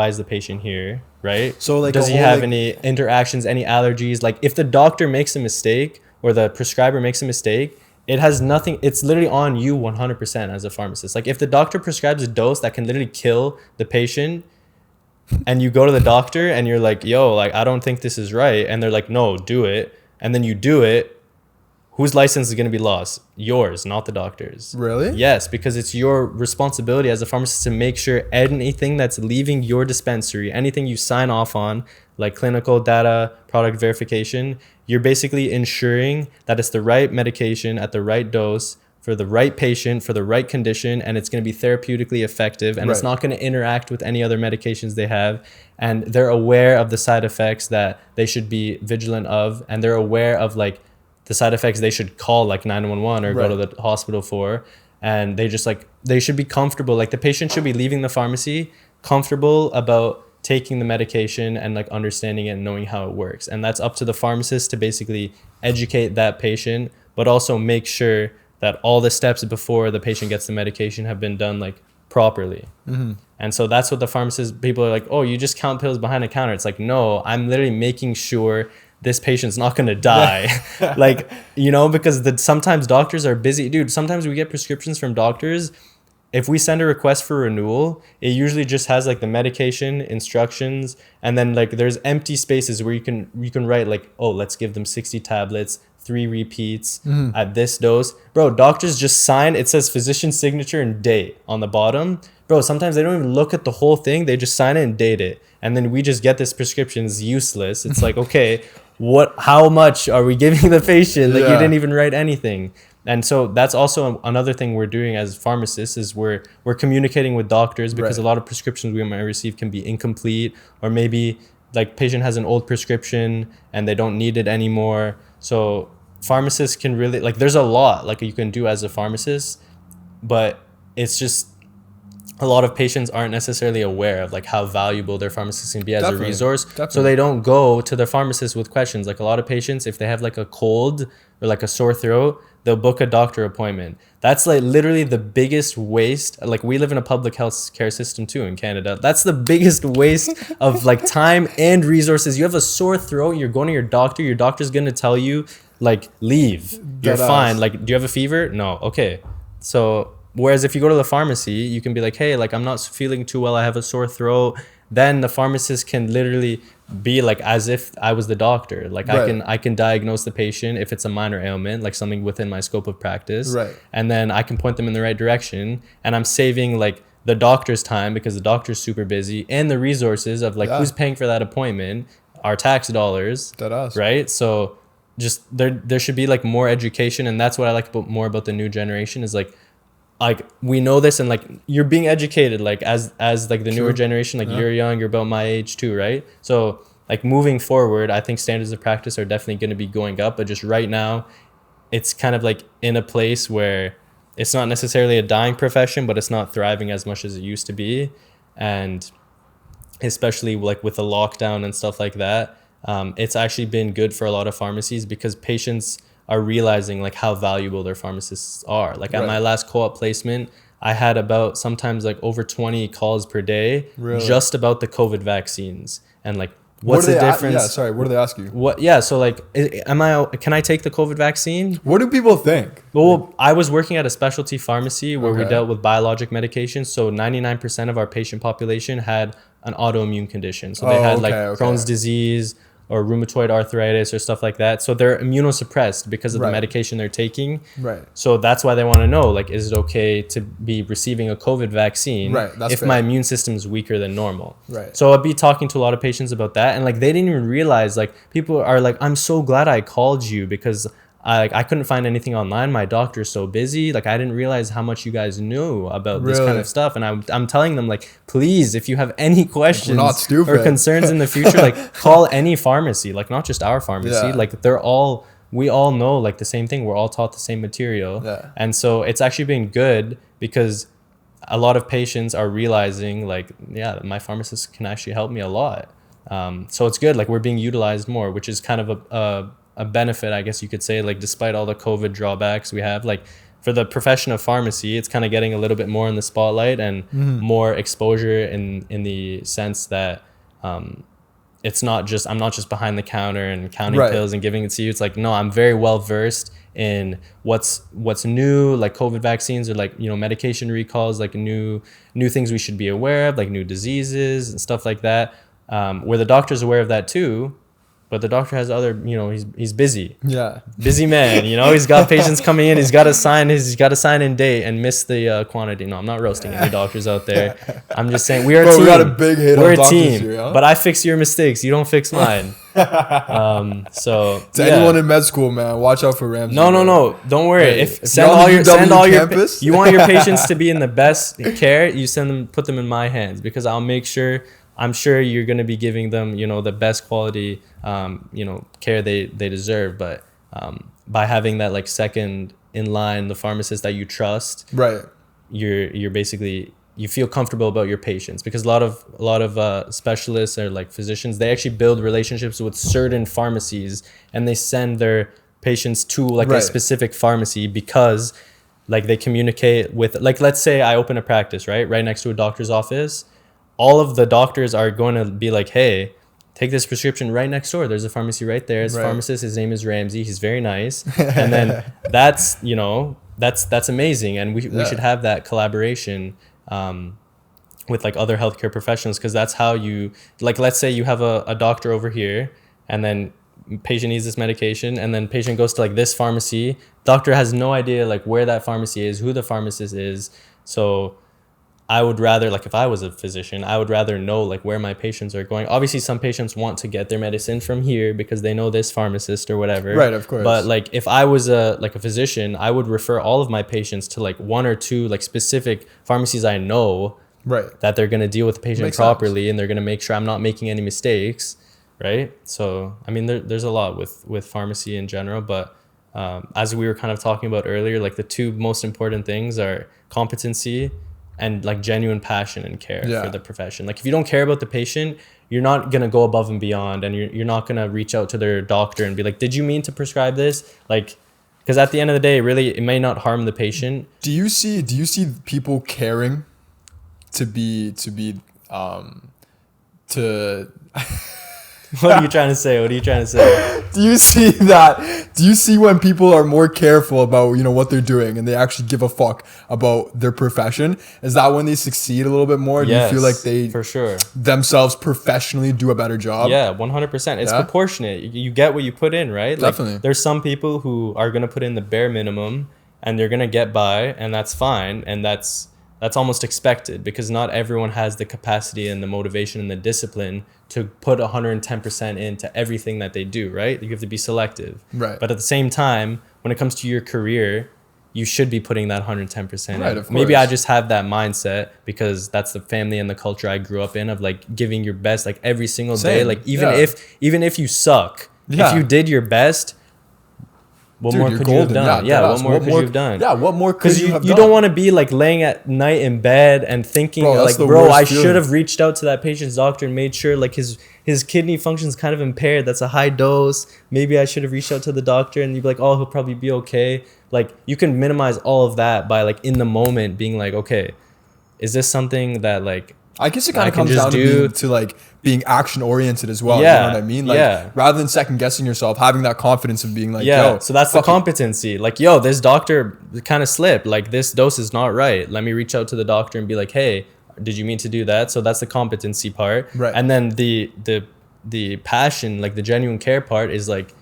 is the patient here, right? So, like, does a he whole, have like- any interactions, any allergies? Like if the doctor makes a mistake or the prescriber makes a mistake, it has nothing, it's literally on you 100% as a pharmacist. Like if the doctor prescribes a dose that can literally kill the patient, and you go to the doctor and you're like, yo, like I don't think this is right, and they're like, no, do it, and then you do it, whose license is going to be lost? Yours, not the doctor's. Really? Yes, because it's your responsibility as a pharmacist to make sure anything that's leaving your dispensary, anything you sign off on, like clinical data, product verification, you're basically ensuring that it's the right medication at the right dose for the right patient, for the right condition, and it's going to be therapeutically effective, and it's Right. not going to interact with any other medications they have, and they're aware of the side effects that they should be vigilant of, and they're aware of like the side effects they should call like 911 or Right. go to the hospital for, and they should be comfortable. Like the patient should be leaving the pharmacy comfortable about taking the medication and like understanding it and knowing how it works. And that's up to the pharmacist to basically educate that patient, but also make sure that all the steps before the patient gets the medication have been done like properly. And so that's what the pharmacist, people are like, oh, you just count pills behind a counter. It's like, no, I'm literally making sure this patient's not going to die. Like, you know, because sometimes doctors are busy. Dude, sometimes we get prescriptions from doctors. If we send a request for renewal, it usually just has like the medication, instructions, and then like there's empty spaces where you can write like, oh, let's give them 60 tablets, 3 repeats at this dose. Bro, doctors just sign, it says physician signature and date on the bottom. Bro, sometimes they don't even look at the whole thing. They just sign it and date it. And then we just get this prescription. It's useless. It's like, okay, how much are we giving the patient? Like, you didn't even write anything. And so that's also another thing we're doing as pharmacists is we're communicating with doctors, because a lot of prescriptions we might receive can be incomplete, or maybe like patient has an old prescription and they don't need it anymore. So pharmacists can really, like, there's a lot like you can do as a pharmacist, but it's just a lot of patients aren't necessarily aware of like how valuable their pharmacist can be as a resource. So they don't go to their pharmacist with questions. Like a lot of patients, if they have like a cold or like a sore throat, they'll book a doctor appointment. That's like literally the biggest waste. Like we live in a public health care system too in Canada. That's the biggest waste of like time and resources. You have a sore throat, you're going to your doctor's going to tell you like, leave, you're fine. Like, do you have a fever? No. Okay. So whereas if you go to the pharmacy, you can be like, hey, like I'm not feeling too well, I have a sore throat. Then the pharmacist can literally be like as if I was the doctor. Like I can diagnose the patient if it's a minor ailment, like something within my scope of practice. Right. And then I can point them in the right direction. And I'm saving like the doctor's time, because the doctor's super busy, and the resources of like who's paying for that appointment, our tax dollars. Right. So just there should be like more education. And that's what I like more about the new generation is like we know this, and like you're being educated like as like the newer generation, like you're young, you're about my age too, right? So like moving forward, I think standards of practice are definitely going to be going up, but just right now it's kind of like in a place where it's not necessarily a dying profession, but it's not thriving as much as it used to be. And especially like with the lockdown and stuff like that, it's actually been good for a lot of pharmacies, because patients are realizing like how valuable their pharmacists are. Like at my last co-op placement, I had about sometimes like over 20 calls per day just about the COVID vaccines. And like, what's the difference? What do they ask you? So like, can I take the COVID vaccine? What do people think? Well, I was working at a specialty pharmacy where we dealt with biologic medications. So 99% of our patient population had an autoimmune condition. So they had Crohn's disease or rheumatoid arthritis or stuff like that. So they're immunosuppressed because of the medication they're taking. Right. So that's why they want to know, like, is it okay to be receiving a COVID vaccine if my immune system is weaker than normal? Right. So I'd be talking to a lot of patients about that. And like, they didn't even realize, like, people are like, I'm so glad I called you because I couldn't find anything online. My doctor's so busy. Like, I didn't realize how much you guys knew about this kind of stuff. And I'm telling them, like, please, if you have any questions or concerns in the future, like, call any pharmacy, like, not just our pharmacy. Like, we all know, like, the same thing. We're all taught the same material. Yeah. And so it's actually been good, because a lot of patients are realizing, like, my pharmacist can actually help me a lot. So it's good. Like, we're being utilized more, which is kind of a benefit, I guess you could say. Like, despite all the COVID drawbacks we have, like, for the profession of pharmacy, it's kind of getting a little bit more in the spotlight and more exposure in the sense that it's not just, I'm not just behind the counter and counting pills and giving it to you. It's like, no, I'm very well versed in what's new, like COVID vaccines, or like, you know, medication recalls, like new things we should be aware of, like new diseases and stuff like that, where the doctor's aware of that too. But the doctor has other, you know, he's busy. Yeah. Busy man, you know, he's got patients coming in, he's got to sign in date and miss the quantity. No, I'm not roasting any doctors out there. I'm just saying we're a team. We got a big hate on doctors here, huh? But I fix your mistakes. You don't fix mine. So to anyone in med school, man, watch out for Ramzy. No. Don't worry. Hey, if send all your you want your patients to be in the best care, you put them in my hands, because I'm sure you're going to be giving them, you know, the best quality, you know, care they deserve. But by having that, like, second in line, the pharmacist that you trust, you're basically, you feel comfortable about your patients, because a lot of specialists or like physicians, they actually build relationships with certain pharmacies, and they send their patients to like a specific pharmacy, because like they communicate with, like, let's say I open a practice right next to a doctor's office. All of the doctors are going to be like, hey, take this prescription right next door. There's a pharmacy right there. His Right. pharmacist, his name is Ramzy. He's very nice. And then that's, you know, that's amazing. And we should have that collaboration with like other healthcare professionals, because that's how you, like, let's say you have a doctor over here, and then patient needs this medication, and then patient goes to like this pharmacy. Doctor has no idea like where that pharmacy is, who the pharmacist is. So I would rather, like, if I was a physician, I would rather know like where my patients are going. Obviously, some patients want to get their medicine from here because they know this pharmacist or whatever. Right, of course. But like if I was a physician, I would refer all of my patients to like one or two like specific pharmacies I know Right. that they're going to deal with the patient Makes properly sense. and they're going to make sure I'm not making any mistakes. Right. So, I mean, there's a lot with pharmacy in general, but as we were kind of talking about earlier, like the two most important things are competency and like genuine passion and care for the profession. Like if you don't care about the patient, you're not going to go above and beyond, and you're not going to reach out to their doctor and be like, did you mean to prescribe this? Like, because at the end of the day, really, it may not harm the patient. Do you see people caring to What are you trying to say? What are you trying to say? do you see when people are more careful about, you know, what they're doing and they actually give a fuck about their profession? Is that when they succeed a little bit more? Do you feel like they for sure themselves professionally do a better job? Yeah, 100%. It's proportionate. You get what you put in, right? Definitely. Like, there's some people who are going to put in the bare minimum and they're going to get by, and that's fine, and that's almost expected, because not everyone has the capacity and the motivation and the discipline to put 110% into everything that they do, right? You have to be selective. Right. But at the same time, when it comes to your career, you should be putting that 110% Right, in. of course. Maybe I just have that mindset because that's the family and the culture I grew up in, of like giving your best like every single day. Same. Like Yeah. even if you suck, Yeah. if you did your best, what Dude, more you're could you have golden. done? Yeah, Yeah, deadass. what more could you have done? Yeah, what more could Because you have you done? don't want to be like laying at night in bed and thinking Bro, that's like, the bro, worst I feeling. should have reached out to that patient's doctor and made sure like his kidney function's kind of impaired. That's a high dose. Maybe I should have reached out to the doctor, and you'd be like, oh, he'll probably be okay. Like, you can minimize all of that by like in the moment being like, okay, is this something that like I guess it kind I of can comes just down do- to being action oriented as well. Yeah, You know what I mean? Like, yeah. rather than second guessing yourself, having that confidence of being like, yeah, yo, so that's the fuck it. competency. Like, yo, this doctor kind of slipped. Like, this dose is not right. Let me reach out to the doctor and be like, hey, did you mean to do that? So that's the competency part. Right. And then the passion, like the genuine care part, is like,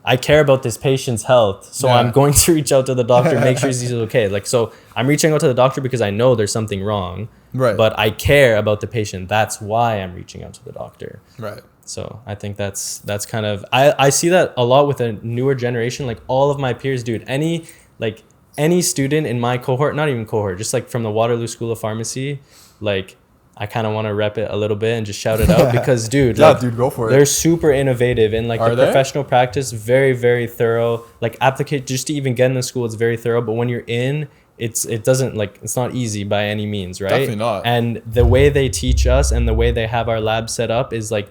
I care about this patient's health, so Yeah. I'm going to reach out to the doctor and make sure he's okay. Like, so I'm reaching out to the doctor because I know there's something wrong. Right. But I care about the patient. That's why I'm reaching out to the doctor. Right. So I think that's kind of, I see that a lot with a newer generation. Like all of my peers, dude, any student in my cohort, not even cohort, just like from the Waterloo School of Pharmacy, like I kind of want to rep it a little bit and just shout it out because, dude, Yeah, like, dude, go for it. they're super innovative in like Are the they? professional practice, very, very thorough. Like applicate just to even get in the school, it's very thorough. But when you're in, it doesn't like, it's not easy by any means, right? Definitely not. And the way they teach us and the way they have our lab set up is like,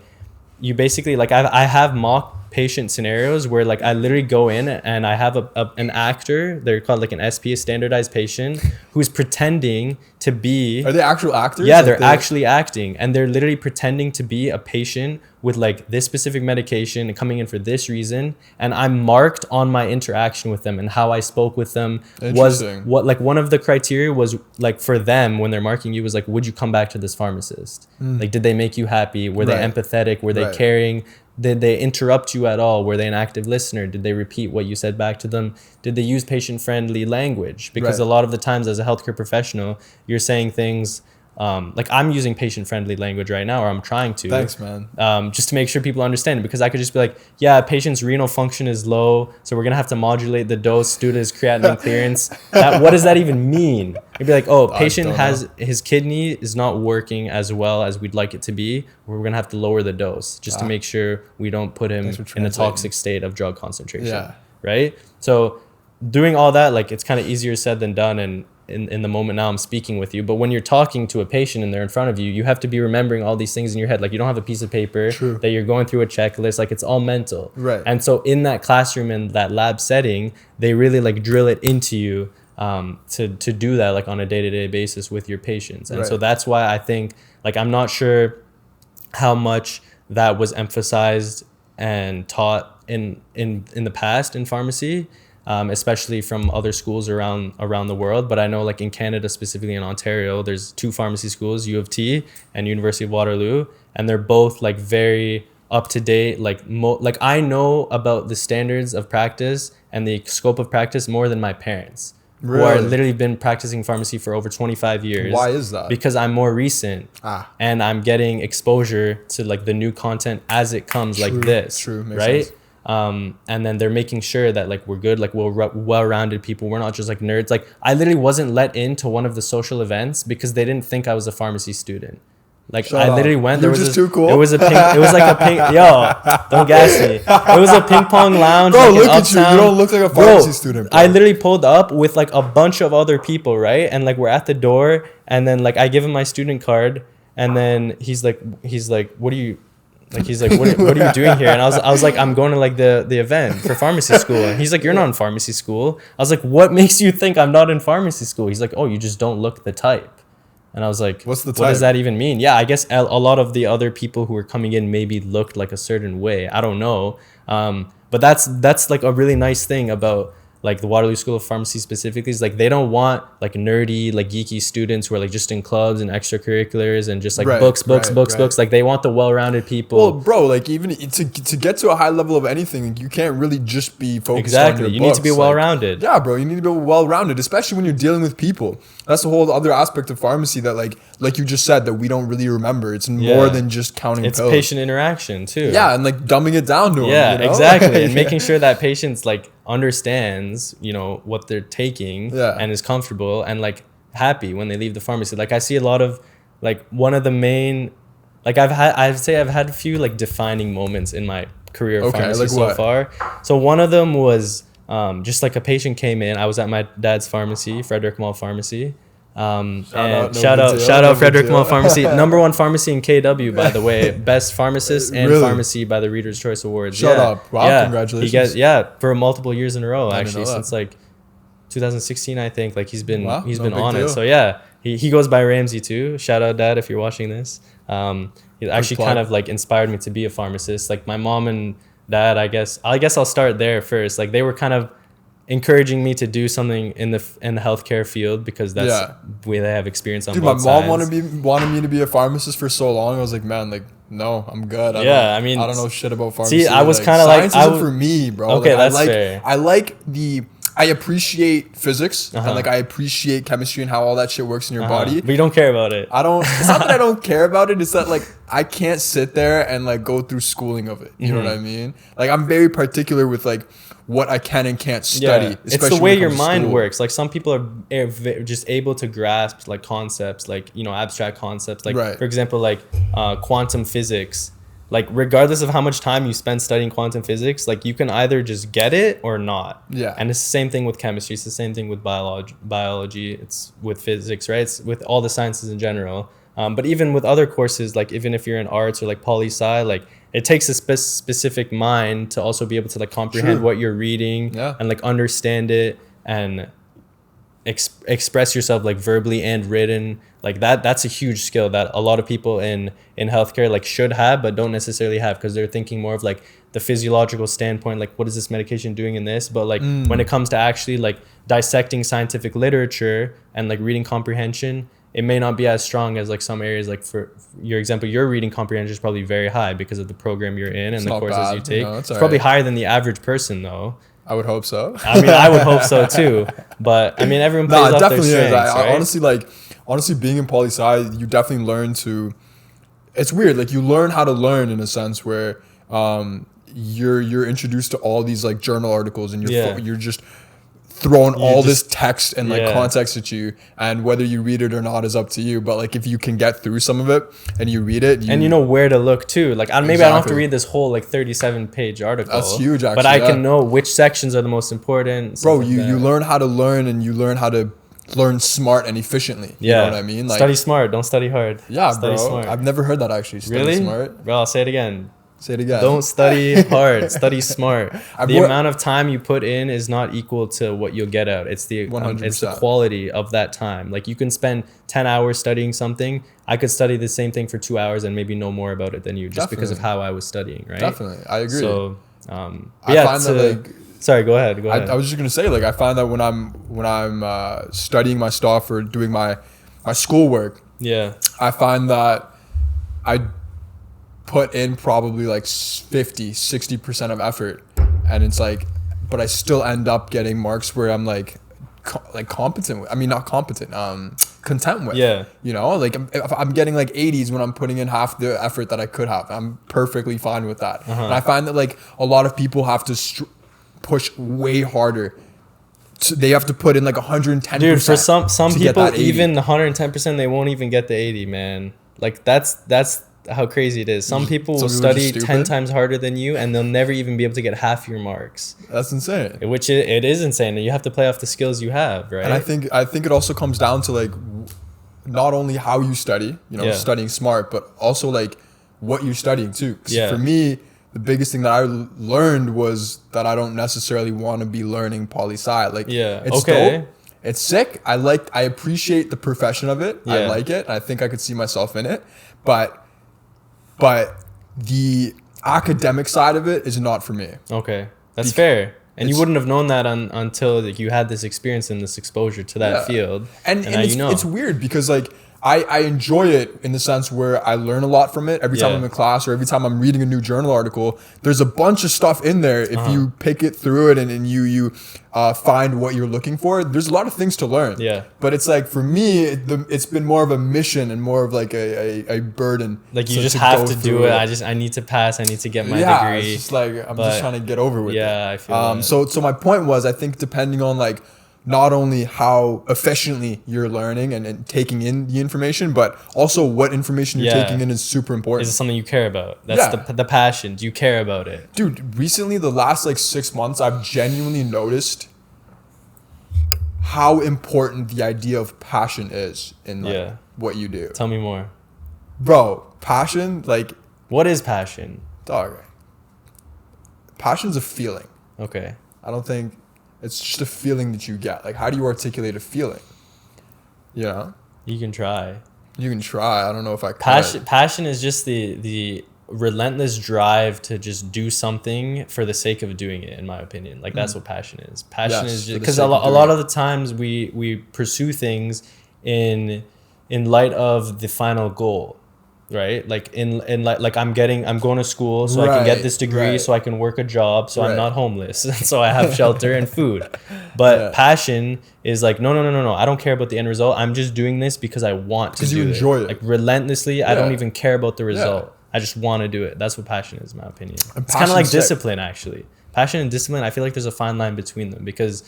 you basically like I have mock patient scenarios where like I literally go in and I have an actor, they're called like an SP, a standardized patient, who's pretending to be. Are they actual actors? Yeah, Like, they're actually acting, and they're literally pretending to be a patient with like this specific medication and coming in for this reason. And I'm marked on my interaction with them and how I spoke with them was Interesting. what, like one of the criteria was like for them when they're marking you was like, would you come back to this pharmacist? Like, did they make you happy? Were they Right. empathetic? Were they Right. caring? Did they interrupt you at all? Were they an active listener? Did they repeat what you said back to them? Did they use patient-friendly language? Because Right. a lot of the times as a healthcare professional, you're saying things like I'm using patient-friendly language right now, or I'm trying to. Thanks, man. Just to make sure people understand it, because I could just be like, yeah, patient's renal function is low, so we're gonna have to modulate the dose due to his creatinine clearance. What does that even mean? You'd be like, oh, patient don't has his kidney is not working as well as we'd like it to be. We're gonna have to lower the dose just to make sure we don't put him Thanks for in a translating. toxic state of drug concentration. Yeah. Right. So doing all that, like, it's kind of easier said than done, and in the moment now I'm speaking with you, but when you're talking to a patient and they're in front of you, you have to be remembering all these things in your head. Like, you don't have a piece of paper True. that you're going through a checklist. Like, it's all mental. Right. And so in that classroom and that lab setting, they really like drill it into you to do that like on a day-to-day basis with your patients. And so Right. that's why I think, like, I'm not sure how much that was emphasized and taught in the past in pharmacy, especially from other schools around the world. But I know like in Canada, specifically in Ontario, there's 2 pharmacy schools, U of T and University of Waterloo, and they're both like very up to date. Like like I know about the standards of practice and the scope of practice more than my parents. Who are literally been practicing pharmacy for over 25 years. Why is that? Because I'm more recent and I'm getting exposure to like the new content as it comes, like this, makes right? sense. And then they're making sure that like we're good, like we're well-rounded people. We're not just like nerds. Like I literally wasn't let into one of the social events because they didn't think I was a pharmacy student. Like I literally went. You're just too cool. It was a pink. It was like a pink. Yo, don't gas me. It was a ping pong lounge. Bro, like look at you. You don't look like a pharmacy student. Bro. I literally pulled up with like a bunch of other people, right? And like we're at the door, and then like I give him my student card, and then he's like, what are you? Like he's like, what are you doing here? And I was like, I'm going to like the event for pharmacy school. And he's like, you're not in pharmacy school. I was like, what makes you think I'm not in pharmacy school? He's like, oh, you just don't look the type. And I was like, what's the type? What does that even mean? Yeah, I guess a lot of the other people who were coming in maybe looked like a certain way. I don't know. But that's like a really nice thing about like the Waterloo School of Pharmacy specifically, is like they don't want like nerdy, like geeky students who are like just in clubs and extracurriculars and just like books. Like they want the well-rounded people. Well, bro, like even to get to a high level of anything, you can't really just be focused on your You books. need to be well-rounded. Yeah, bro, you need to be well-rounded, especially when you're dealing with people. That's the whole other aspect of pharmacy that like you just said, that we don't really remember. It's more than just counting it's pills. Patient interaction too. Yeah, and like dumbing it down to them. Yeah, you know? exactly. And making sure that patients like understands, you know, what they're taking and is comfortable and like happy when they leave the pharmacy. Like I see a lot of like one of the main, like I'd say I've had a few like defining moments in my career of pharmacy like so far. So one of them was just like a patient came in. I was at my dad's pharmacy, Frederick Mall Pharmacy. Shout out Frederick Mall Pharmacy, #1 pharmacy in KW, by the way, best pharmacist and pharmacy by the Reader's Choice Awards. Shut up! Wow, congratulations! For multiple years in a row, actually, since like 2016, I think. Like he's been on it. So yeah, he goes by Ramzy too. Shout out, Dad, if you're watching this. He actually kind of like inspired me to be a pharmacist. Like my mom and dad, I guess I'll start there first. Like they were kind of encouraging me to do something in the healthcare field because that's where they have experience on both sides. My mom wanted me to be a pharmacist for so long. I was like, man, like no, I'm good. I don't know shit about pharmacy. See, I was like, kind of like, science isn't for me, bro. Okay, like, that's fair. I appreciate physics and like I appreciate chemistry and how all that shit works in your body. But you don't care about it. It's not that I don't care about it. It's that like I can't sit there and like go through schooling of it. You know what I mean? Like I'm very particular with like what I can and can't study. Yeah. It's the way your mind works. Like some people are just able to grasp like concepts, like, you know, abstract concepts. Like for example, like quantum physics. Like regardless of how much time you spend studying quantum physics, like you can either just get it or not. Yeah. And it's the same thing with chemistry. It's the same thing with biology. It's with physics, right? It's with all the sciences in general. But even with other courses, like even if you're in arts or like poli-sci, like it takes a specific mind to also be able to like comprehend what you're reading and like understand it and express yourself like verbally and written. Like that's a huge skill that a lot of people in healthcare like should have but don't necessarily have, because they're thinking more of like the physiological standpoint, like what is this medication doing in this, but like when it comes to actually like dissecting scientific literature and like reading comprehension, it may not be as strong as like some areas. Like for your example, your reading comprehension is probably very high because of the program you're in and the courses you take. It's probably higher than the average person though. I would hope so. I mean, I would hope so too. But I mean, everyone plays off their strengths, right? Honestly, being in poli-sci, you definitely learn to. It's weird. Like you learn how to learn in a sense where you're introduced to all these like journal articles and you're just throwing all this text and like context at you, and whether you read it or not is up to you. But like if you can get through some of it and you read it, and you know where to look too. Like maybe I don't have to read this whole like 37-page article. That's huge, actually. But I can know which sections are the most important. Bro, you learn how to learn, and you learn how to learn smart and efficiently. You know what I mean? Like study smart, don't study hard. Yeah, study bro. Smart. I've never heard that actually. Study smart. Bro, I'll say it again. Say it again. Don't study hard. Study smart. The brought- amount of time you put in is not equal to what you'll get out. It's the 100%. quality of that time. Like you can spend 10 hours studying something. I could study the same thing for 2 hours and maybe know more about it than you, just because of how I was studying, right? Definitely, I agree. So, I find that like. Sorry, go ahead. I was just gonna say, like, I find that when I'm studying my stuff or doing my schoolwork, Yeah. I find that I put in probably like 50-60% of effort, and it's like, but I still end up getting marks where I'm like competent with. I mean, not competent, content with. Yeah. You know, like if I'm getting like 80s when I'm putting in half the effort that I could have. I'm perfectly fine with that. And I find that like a lot of people have to push way harder. They have to put in like 110%. Dude, for some people, even 110%, they won't even get the 80, man. Like that's how crazy it is. Some people will study 10 times harder than you, and they'll never even be able to get half your marks. That's insane. Which it is insane. And you have to play off the skills you have, right? And I think it also comes down to like not only how you study, you know, studying smart, but also like what you're studying too. 'Cause for me, the biggest thing that I learned was that I don't necessarily want to be learning poli-sci. Like, it's dope. It's sick. I appreciate the profession of it. I like it. I think I could see myself in it. But the academic side of it is not for me. Okay. That's fair. And you wouldn't have known that until like, you had this experience and this exposure to that field. And it's weird because like I enjoy it in the sense where I learn a lot from it. Every time I'm in class or every time I'm reading a new journal article, there's a bunch of stuff in there. If you pick it through it and you find what you're looking for, there's a lot of things to learn. Yeah. But it's like, for me, it's been more of a mission and more of like a burden. Like you just have to do it. I need to pass. I need to get my degree. It's just like, I'm just trying to get over with it. Yeah, I feel that. So my point was, I think depending on like, not only how efficiently you're learning and taking in the information, but also what information you're taking in is super important. Is it something you care about? That's the passion. Do you care about it? Dude, recently, the last like 6 months, I've genuinely noticed how important the idea of passion is in like what you do. Tell me more. Bro, passion, like... What is passion? Dog. Passion's a feeling. Okay. I don't think... It's just a feeling that you get. Like, how do you articulate a feeling? You know? You can try. You can try. I don't know if I can. Passion is just the relentless drive to just do something for the sake of doing it, in my opinion. Like, that's what passion is. Passion is just... Because a lot of the times we pursue things in light of the final goal. Right, like like I'm going to school so I can get this degree, so I can work a job, so I'm not homeless, so I have shelter and food. But passion is like no, I don't care about the end result. I'm just doing this because I want to do it. Because you enjoy it, like relentlessly. I don't even care about the result. I just want to do it. That's what passion is, in my opinion. It's kind of like discipline, actually. Passion and discipline. I feel like there's a fine line between them because.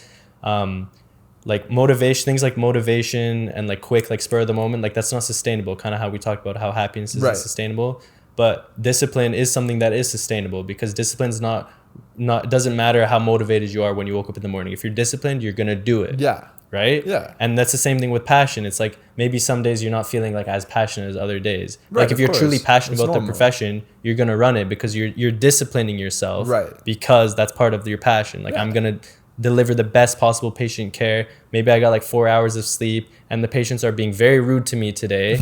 Like motivation, things like motivation and like quick, like spur of the moment, like that's not sustainable. Kind of how we talked about how happiness isn't sustainable, but discipline is something that is sustainable because discipline's not doesn't matter how motivated you are when you woke up in the morning. If you're disciplined, you're gonna do it. Yeah. Right. Yeah. And that's the same thing with passion. It's like maybe some days you're not feeling like as passionate as other days. Right, like if you're truly passionate about the profession, you're gonna run it because you're disciplining yourself. Right. Because that's part of your passion. Like I'm gonna deliver the best possible patient care. Maybe I got like 4 hours of sleep and the patients are being very rude to me today.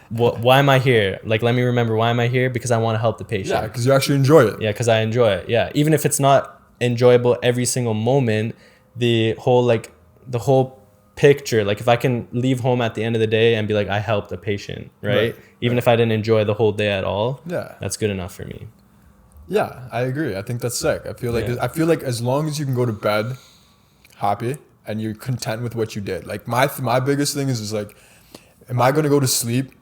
Why am I here? Like, let me remember, why am I here? Because I want to help the patient. Yeah, because you actually enjoy it. Yeah, because I enjoy it. Yeah, even if it's not enjoyable every single moment, the whole picture, like if I can leave home at the end of the day and be like, I helped a patient, right? Even if I didn't enjoy the whole day at all, that's good enough for me. Yeah, I agree. I think that's sick. I feel like as long as you can go to bed happy and you're content with what you did. Like my biggest thing is like, am I going to go to sleep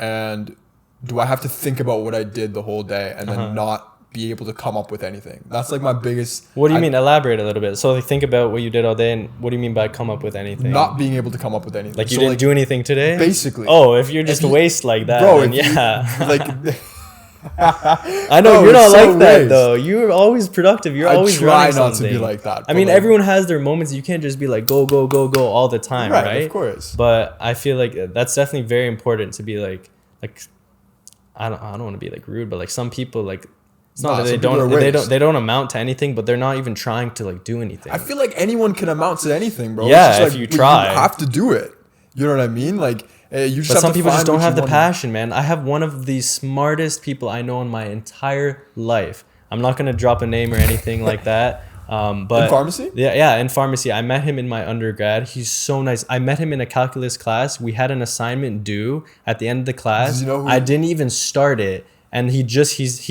and do I have to think about what I did the whole day and then not be able to come up with anything? That's like my biggest... What do you mean? Elaborate a little bit. So like, think about what you did all day and what do you mean by come up with anything? Not being able to come up with anything. Like you didn't do anything today? Basically. Oh, if you're just waste like that, bro, then yeah. Like... I know you're not like that though. You're always productive. You're always try running not something. to be like that. I mean, everyone has their moments. You can't just be like go all the time, right? Of course. But I feel like that's definitely very important to be like I don't want to be like rude, but like some people like it's Nah, not that some people are they don't amount to anything, but they're not even trying to like do anything. I feel like anyone can amount to anything, bro. Yeah, it's just if you but try. you have to do it. You know what I mean? Like you just But have some to people just find don't what have you the wanna- passion, man. I have one of the smartest people I know in my entire life. I'm not gonna drop a name or anything like that. But In pharmacy? Yeah, in pharmacy. I met him in my undergrad. He's so nice. I met him in a calculus class. We had an assignment due at the end of the class. Does he know who- I didn't even start it. And he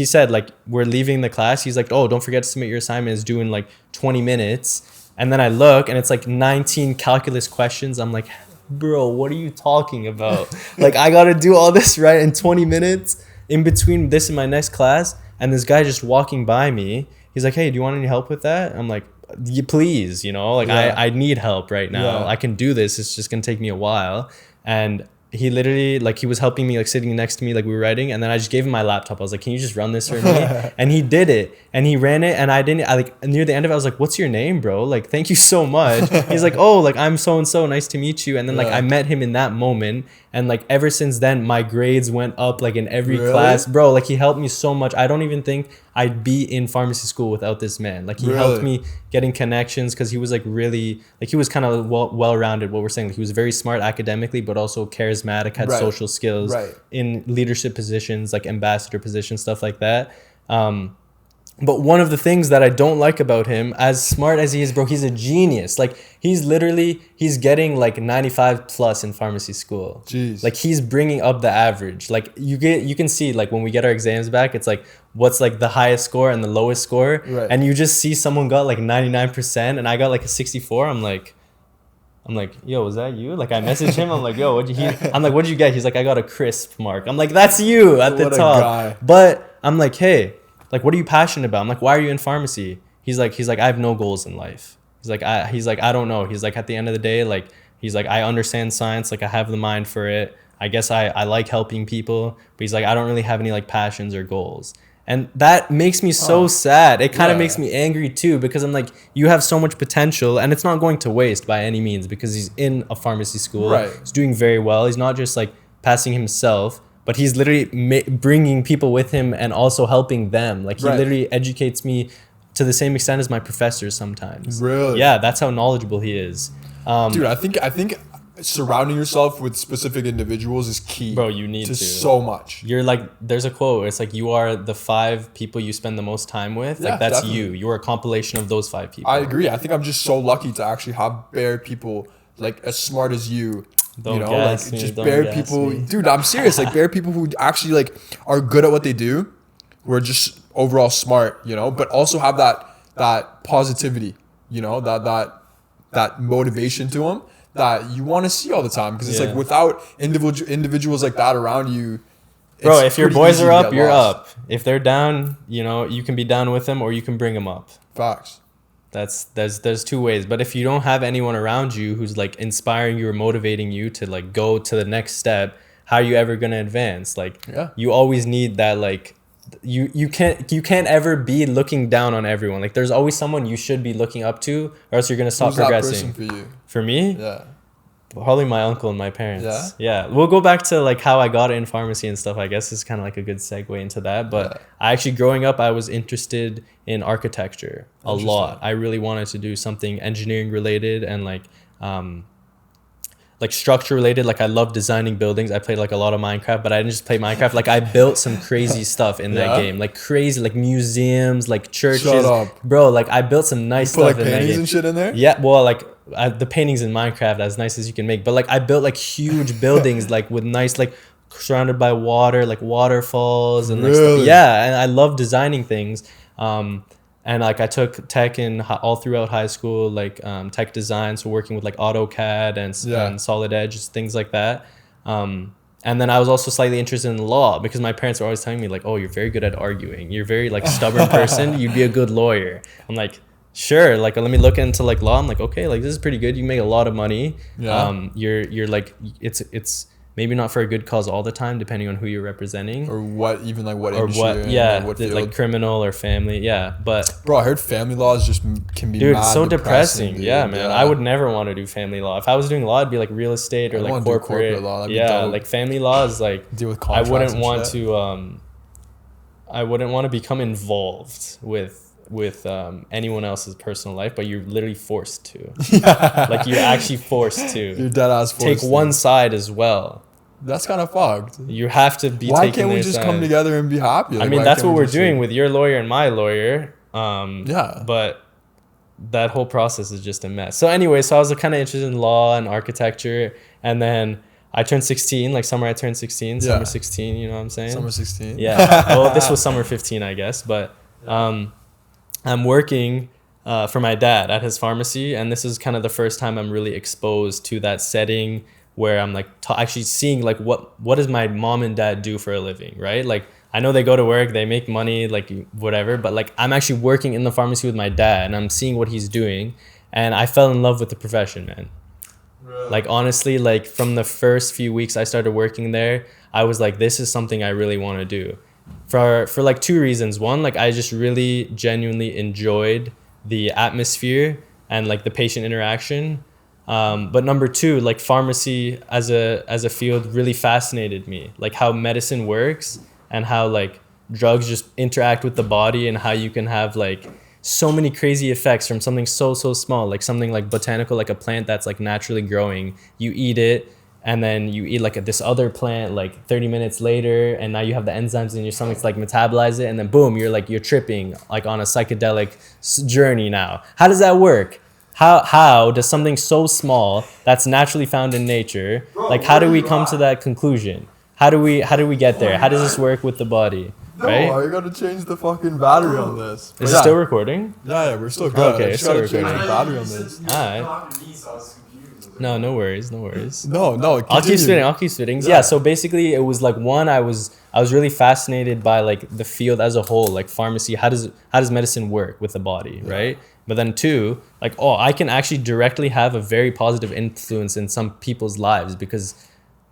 said, like, we're leaving the class. He's like, oh, don't forget to submit your assignment. It's due in like 20 minutes. And then I look and it's like 19 calculus questions. I'm like, bro, what are you talking about? Like, I got to do all this right in 20 minutes in between this and my next class. And this guy just walking by me, he's like, hey, do you want any help with that? I'm like, yeah, please, like Yeah. I need help right now. Yeah. I can do this. It's just going to take me a while. And he literally, like, he was helping me, like, sitting next to me, like, we were writing. And then I just gave him my laptop. I was like, can you just run this for me? And he did it. And he ran it. And near the end of it, I was like, what's your name, bro? Like, thank you so much. He's like, oh, like, I'm so-and-so. Nice to meet you. And then, like, Yeah. I met him in that moment. And, like, ever since then, my grades went up, like, in every Really? class. Bro, like, he helped me so much. I don't even think I'd be in pharmacy school without this man. Like, he helped Really? me getting connections because he was, like, really, like, he was kind of well-rounded, what we're saying. Like, he was very smart academically, but also charismatic, had Right. social skills Right. in leadership positions, like ambassador positions, stuff like that. But one of the things that I don't like about him, as smart as he is, bro, he's a genius. Like, he's getting like 95 plus in pharmacy school. Jeez. Like, he's bringing up the average. Like, you can see, like, when we get our exams back, it's like, what's like the highest score and the lowest score. Right. And you just see someone got like 99% and I got like a 64. I'm like, yo, was that you? Like, I messaged him. I'm like, yo, what'd you get? He's like, I got a crisp mark. I'm like, that's you at the What a top. guy. But I'm like, hey, like, what are you passionate about? I'm like, why are you in pharmacy? He's like, I have no goals in life. He's like, I don't know. He's like, at the end of the day, like, he's like, I understand science. Like, I have the mind for it. I guess I like helping people. But he's like, I don't really have any like passions or goals. And that makes me so sad. It kind of Yeah. makes me angry too, because I'm like, you have so much potential and it's not going to waste by any means because he's in a pharmacy school. Right. He's doing very well. He's not just like passing himself, but he's literally bringing people with him and also helping them. Like, he Right. literally educates me to the same extent as my professors sometimes. Really? Yeah, that's how knowledgeable he is. Dude, I think surrounding yourself with specific individuals is key. Bro, you need to. so much. You're like, there's a quote. It's like, you are the 5 people you spend the most time with. Yeah, Like, that's definitely. you. You're a compilation of those 5 people. I agree. I think I'm just so lucky to actually have bare people like as smart as you. Don't like gas me, just don't bare gas people. me. Dude, I'm serious. Like bare people who actually like are good at what they do, who are just overall smart, but also have that positivity, that motivation to them that you want to see all the time. Because it's Yeah. like without individuals like that around you, Bro, it's if your pretty boys easy are to up, get you're lost. up. If they're down, you can be down with them or you can bring them up. Facts. There's 2 ways. But if you don't have anyone around you who's like inspiring you or motivating you to like go to the next step, how are you ever gonna advance? Like, Yeah. you always need that, like, you can't ever be looking down on everyone. Like, there's always someone you should be looking up to, or else you're gonna stop Who's that progressing. person for you? For me, Yeah. probably my uncle and my parents. Yeah. We'll go back to like how I got in pharmacy and stuff. I guess is kind of like a good segue into that. But Yeah. I actually, growing up, I was interested in architecture a Interesting. lot. I really wanted to do something engineering related and like structure related. Like, I love designing buildings. I played like a lot of Minecraft, but I didn't just play Minecraft. Like, I built some crazy stuff in that Yeah? game. Like, crazy, like museums, like churches. Shut up. Bro, like, I built some nice Put stuff like in that paintings game. and shit in there. Yeah, well, like, the paintings in Minecraft, as nice as you can make, but like, I built like huge buildings, like with nice, like surrounded by water, like waterfalls and like stuff. Really? Yeah, and I love designing things. And like, I took tech all throughout high school, like tech design, so working with like AutoCAD and Solid Edge, things like that. And then I was also slightly interested in law because my parents were always telling me like, oh, you're very good at arguing. You're very like stubborn person. You'd be a good lawyer. I'm like, sure, like, let me look into like law. I'm like, okay, like, this is pretty good. You make a lot of money. Yeah. You're like, it's maybe not for a good cause all the time, depending on who you're representing. Or what, even like what Or industry what, you're in, yeah, or what field. like criminal or family, yeah. But bro, I heard family laws just can be dude, mad so depressing, depressing. dude. Yeah, man. I would never want to do family law. If I was doing law, it'd be like real estate or I like wanna do corporate. law. That'd be Yeah, dope. like family law is like, Deal with I contracts wouldn't and want shit. to I wouldn't want to become involved with anyone else's personal life, but you're literally forced to. Like you're actually forced to. You're dead ass forced Take one side as well. That's kind of fucked. You have to be Why taking can't we their just side. come together and be happy? I Like, mean, why that's can't what we we're just, doing like- with your lawyer and my lawyer. Yeah. But that whole process is just a mess. So anyway, so I was kind of interested in law and architecture, and then I turned 16. Like summer, I turned 16. Yeah. Summer 16. You know what I'm saying? Summer 16. Yeah. Well, this was summer 15, I guess. But I'm working for my dad at his pharmacy, and this is kind of the first time I'm really exposed to that setting where I'm like actually seeing like what does my mom and dad do for a living, right? Like I know they go to work, they make money, like whatever, but like I'm actually working in the pharmacy with my dad and I'm seeing what he's doing, and I fell in love with the profession, man. Really? Like honestly, like from the first few weeks I started working there, I was like, this is something I really want to do. For like two reasons. One, like I just really genuinely enjoyed the atmosphere and like the patient interaction. But number two, like pharmacy as a field really fascinated me. Like how medicine works and how like drugs just interact with the body and how you can have like so many crazy effects from something so small, like something like botanical, like a plant that's like naturally growing. You eat it, and then you eat like this other plant like 30 minutes later, and now you have the enzymes in your stomach to like metabolize it, and then boom, you're tripping like on a psychedelic journey now. How does that work? How does something so small that's naturally found in nature, like how do we come to that conclusion? How do we get there? How does this work with the body? Right? No, you gotta change the fucking battery on this. Is it still recording? Yeah, we're still good. Okay, I it's just gotta still change recording. the battery on this. Alright. No worries. No, I'll keep continue. spitting. Yeah. So basically, it was like one, I was really fascinated by like the field as a whole, like pharmacy. How does medicine work with the body, right? But then two, like I can actually directly have a very positive influence in some people's lives because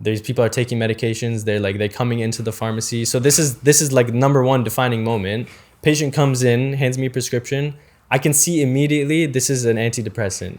these people are taking medications. They're coming into the pharmacy. So this is like number one defining moment. Patient comes in, hands me a prescription. I can see immediately this is an antidepressant.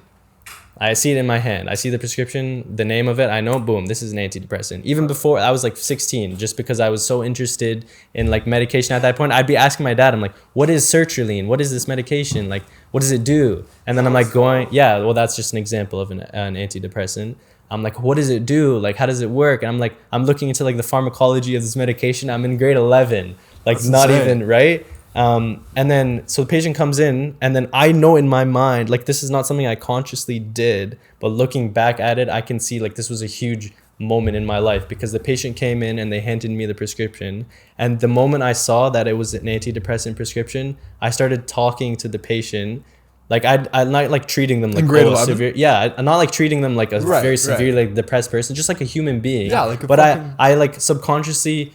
I see it in my hand. I see the prescription, the name of it. I know, boom, this is an antidepressant. Even before I was like 16, just because I was so interested in like medication at that point, I'd be asking my dad, I'm like, what is sertraline? What is this medication? Like, what does it do? And then I'm like yeah, well, that's just an example of an antidepressant. I'm like, what does it do? Like, how does it work? And I'm like, I'm looking into like the pharmacology of this medication. I'm in grade 11, like That's not insane. even, right? And then so the patient comes in, and then I know in my mind, like this is not something I consciously did, but looking back at it, I can see like this was a huge moment in my life because the patient came in and they handed me the prescription, and the moment I saw that it was an antidepressant prescription, I started talking to the patient. Like I'm not like treating them like In grade 11? severe. Yeah, I'm not like treating them like a Right, very right. severely like depressed person, just like a human being. Yeah, like a but fucking- I like subconsciously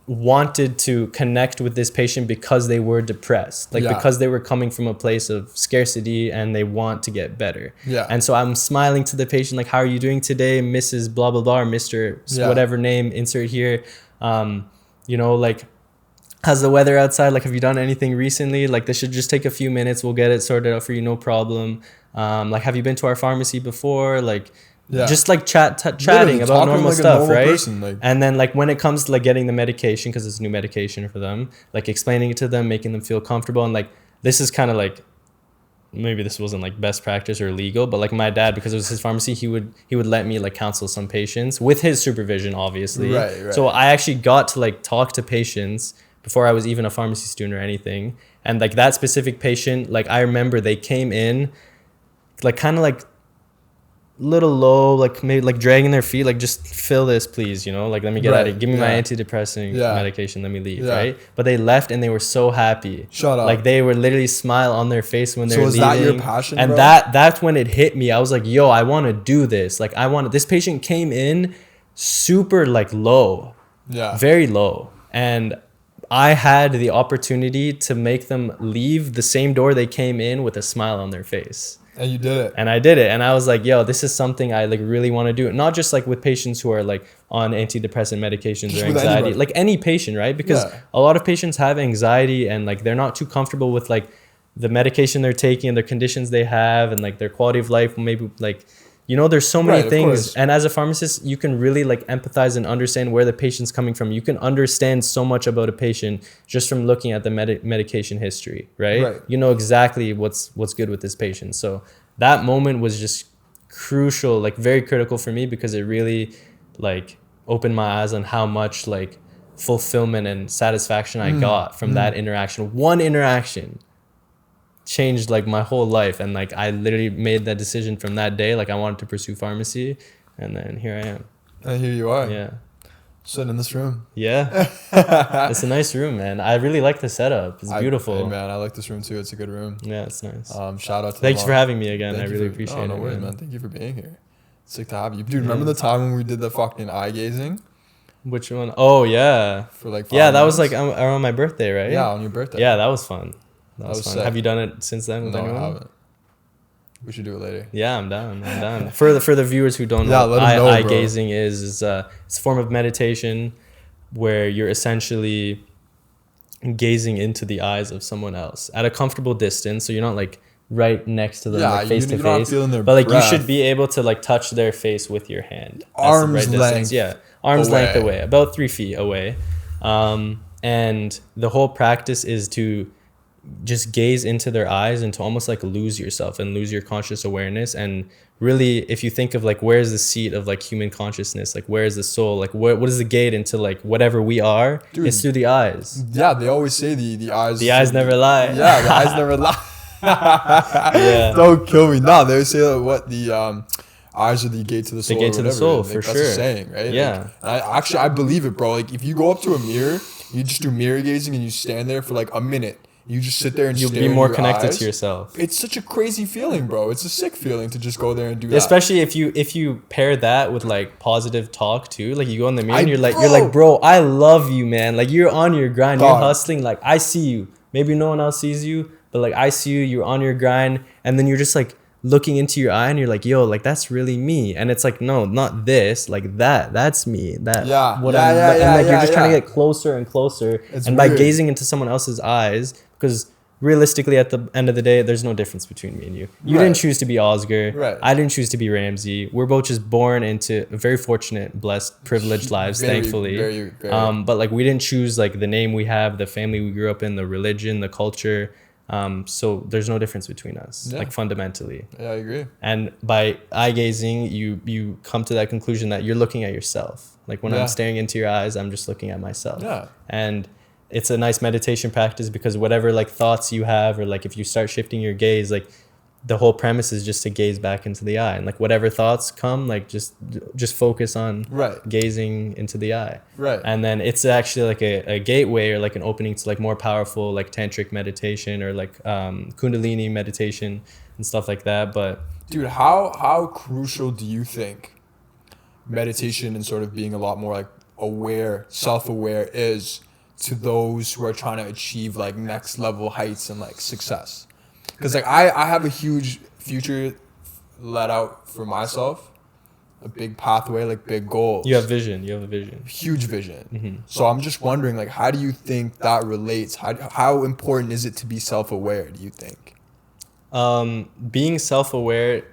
wanted to connect with this patient because they were depressed, like Yeah. because they were coming from a place of scarcity and they want to get better. Yeah. And so I'm smiling to the patient like, how are you doing today, Mrs. blah blah blah, or Mr. Yeah. whatever name, insert here. Like, how's the weather outside? Like, have you done anything recently? Like, this should just take a few minutes, we'll get it sorted out for you, no problem. Like, have you been to our pharmacy before? Like, Yeah. just like chatting Literally, about talking normal like a stuff, normal right? person, like- And then like when it comes to like getting the medication, because it's new medication for them, like explaining it to them, making them feel comfortable. And like this is kind of like, maybe this wasn't like best practice or legal, but like my dad, because it was his pharmacy, he would let me like counsel some patients with his supervision, obviously. Right. So I actually got to like talk to patients before I was even a pharmacy student or anything. And like that specific patient, like I remember they came in like kind of like little low, like maybe like dragging their feet, like just fill this please, like let me get out of it, give me my antidepressant medication, let me leave, right? But they left and they were so happy. Shut up. Like they were literally smile on their face when they were is leaving. that your passion, and bro? that's when it hit me. I was like, yo, I want to do this. Like this patient came in super like low, very low, and I had the opportunity to make them leave the same door they came in with a smile on their face. And you did it. And I did it. And I was like, yo, this is something I like really want to do. Not just like with patients who are like on antidepressant medications Just or with anxiety, anybody. like any patient, right? Because a lot of patients have anxiety and like they're not too comfortable with like the medication they're taking and the conditions they have and like their quality of life, maybe like, you know, there's so many Right, of things. course. And as a pharmacist, you can really like empathize and understand where the patient's coming from. You can understand so much about a patient just from looking at the medication history, right? Right. You know exactly what's good with this patient. So that moment was just crucial, like very critical for me, because it really like opened my eyes on how much like fulfillment and satisfaction I got from that interaction. One interaction changed like my whole life, and like I literally made that decision from that day. Like I wanted to pursue pharmacy, and then here I am. And here you are. Yeah. Sitting in this room. Yeah. It's a nice room, man. I really like the setup. It's beautiful. Hey, man, I like this room too. It's a good room. Yeah, it's nice. Shout out to Thanks the for having me again. Thank I you really for- appreciate it. No worries, man. man. Thank you for being here. Sick to have you. Dude, remember the time when we did the fucking eye gazing Which one? Oh, yeah. for like 5 Yeah, that was like minutes? around my birthday, right? Yeah, on your birthday. Yeah, that was fun. That was was fun. sick. Have you done it since then with No, anyone? I haven't. We should do it later. Yeah, I'm down. I'm down. For the viewers who don't Yeah, know, let 'em know, eye bro. gazing is it's a form of meditation where you're essentially gazing into the eyes of someone else at a comfortable distance. So you're not like right next to them, Yeah, like face to you're not face. feeling their But like breath. you should be able to like touch their face with your hand. That's the Arm's distance. length Yeah, arm's length away. away, about 3 feet away. And the whole practice is to just gaze into their eyes and to almost like lose yourself and lose your conscious awareness. And really, if you think of like where's the seat of like human consciousness, like where's the soul, like what is the gate into like whatever we are? Dude. It's through the eyes. Yeah, they always say the eyes. The eyes never lie. Yeah, the eyes never lie. Yeah. Don't kill me. No, they always say like, what the eyes are the gate to the soul. gate or to the whatever. soul, Like, for that's sure. a saying, right? Yeah. Like, I believe it, bro. Like if you go up to a mirror, you just do mirror gazing and you stand there for like a minute. You just sit there and You'll stare be in more your connected eyes. to yourself. It's such a crazy feeling, bro. It's a sick feeling to just go there and do that. Especially if you pair that with like positive talk too. Like you go in the mirror and you're like, Bro. bro, I love you, man. Like you're on your grind, Dog. you're hustling. Like I see you. Maybe no one else sees you, but like I see you. You're on your grind, and then you're just like looking into your eye, and you're like, yo, like that's really me. And it's like, no, not this. Like that's me. That Yeah. What Yeah, I'm. yeah, and yeah, like you're yeah, just trying yeah. to get closer and closer, It's and by weird. gazing into someone else's eyes, because realistically at the end of the day there's no difference between me and you. You Right. didn't choose to be Ozgur. Right. I didn't choose to be Ramzy. We're both just born into very fortunate, blessed, privileged lives, Very, thankfully. very, very. But like we didn't choose like the name we have, the family we grew up in, the religion, the culture. So there's no difference between us, Yeah. like fundamentally. Yeah, I agree. And by eye gazing, you come to that conclusion that you're looking at yourself. Like when Yeah. I'm staring into your eyes, I'm just looking at myself. Yeah. And it's a nice meditation practice because whatever like thoughts you have, or like if you start shifting your gaze, like the whole premise is just to gaze back into the eye, and like whatever thoughts come, like just focus on Right. gazing into the eye. Right. And then it's actually like a gateway or like an opening to like more powerful like tantric meditation or like kundalini meditation and stuff like that. But Dude, how crucial do you think meditation and sort of being a lot more like aware, self-aware is to those who are trying to achieve like next level heights and like success? Because like I have a huge future let out for myself, a big pathway, like big goals. you have vision. You have a vision. Huge vision. Mm-hmm. So I'm just wondering, like, how do you think that relates? How important is it to be self-aware, do you think? Being self-aware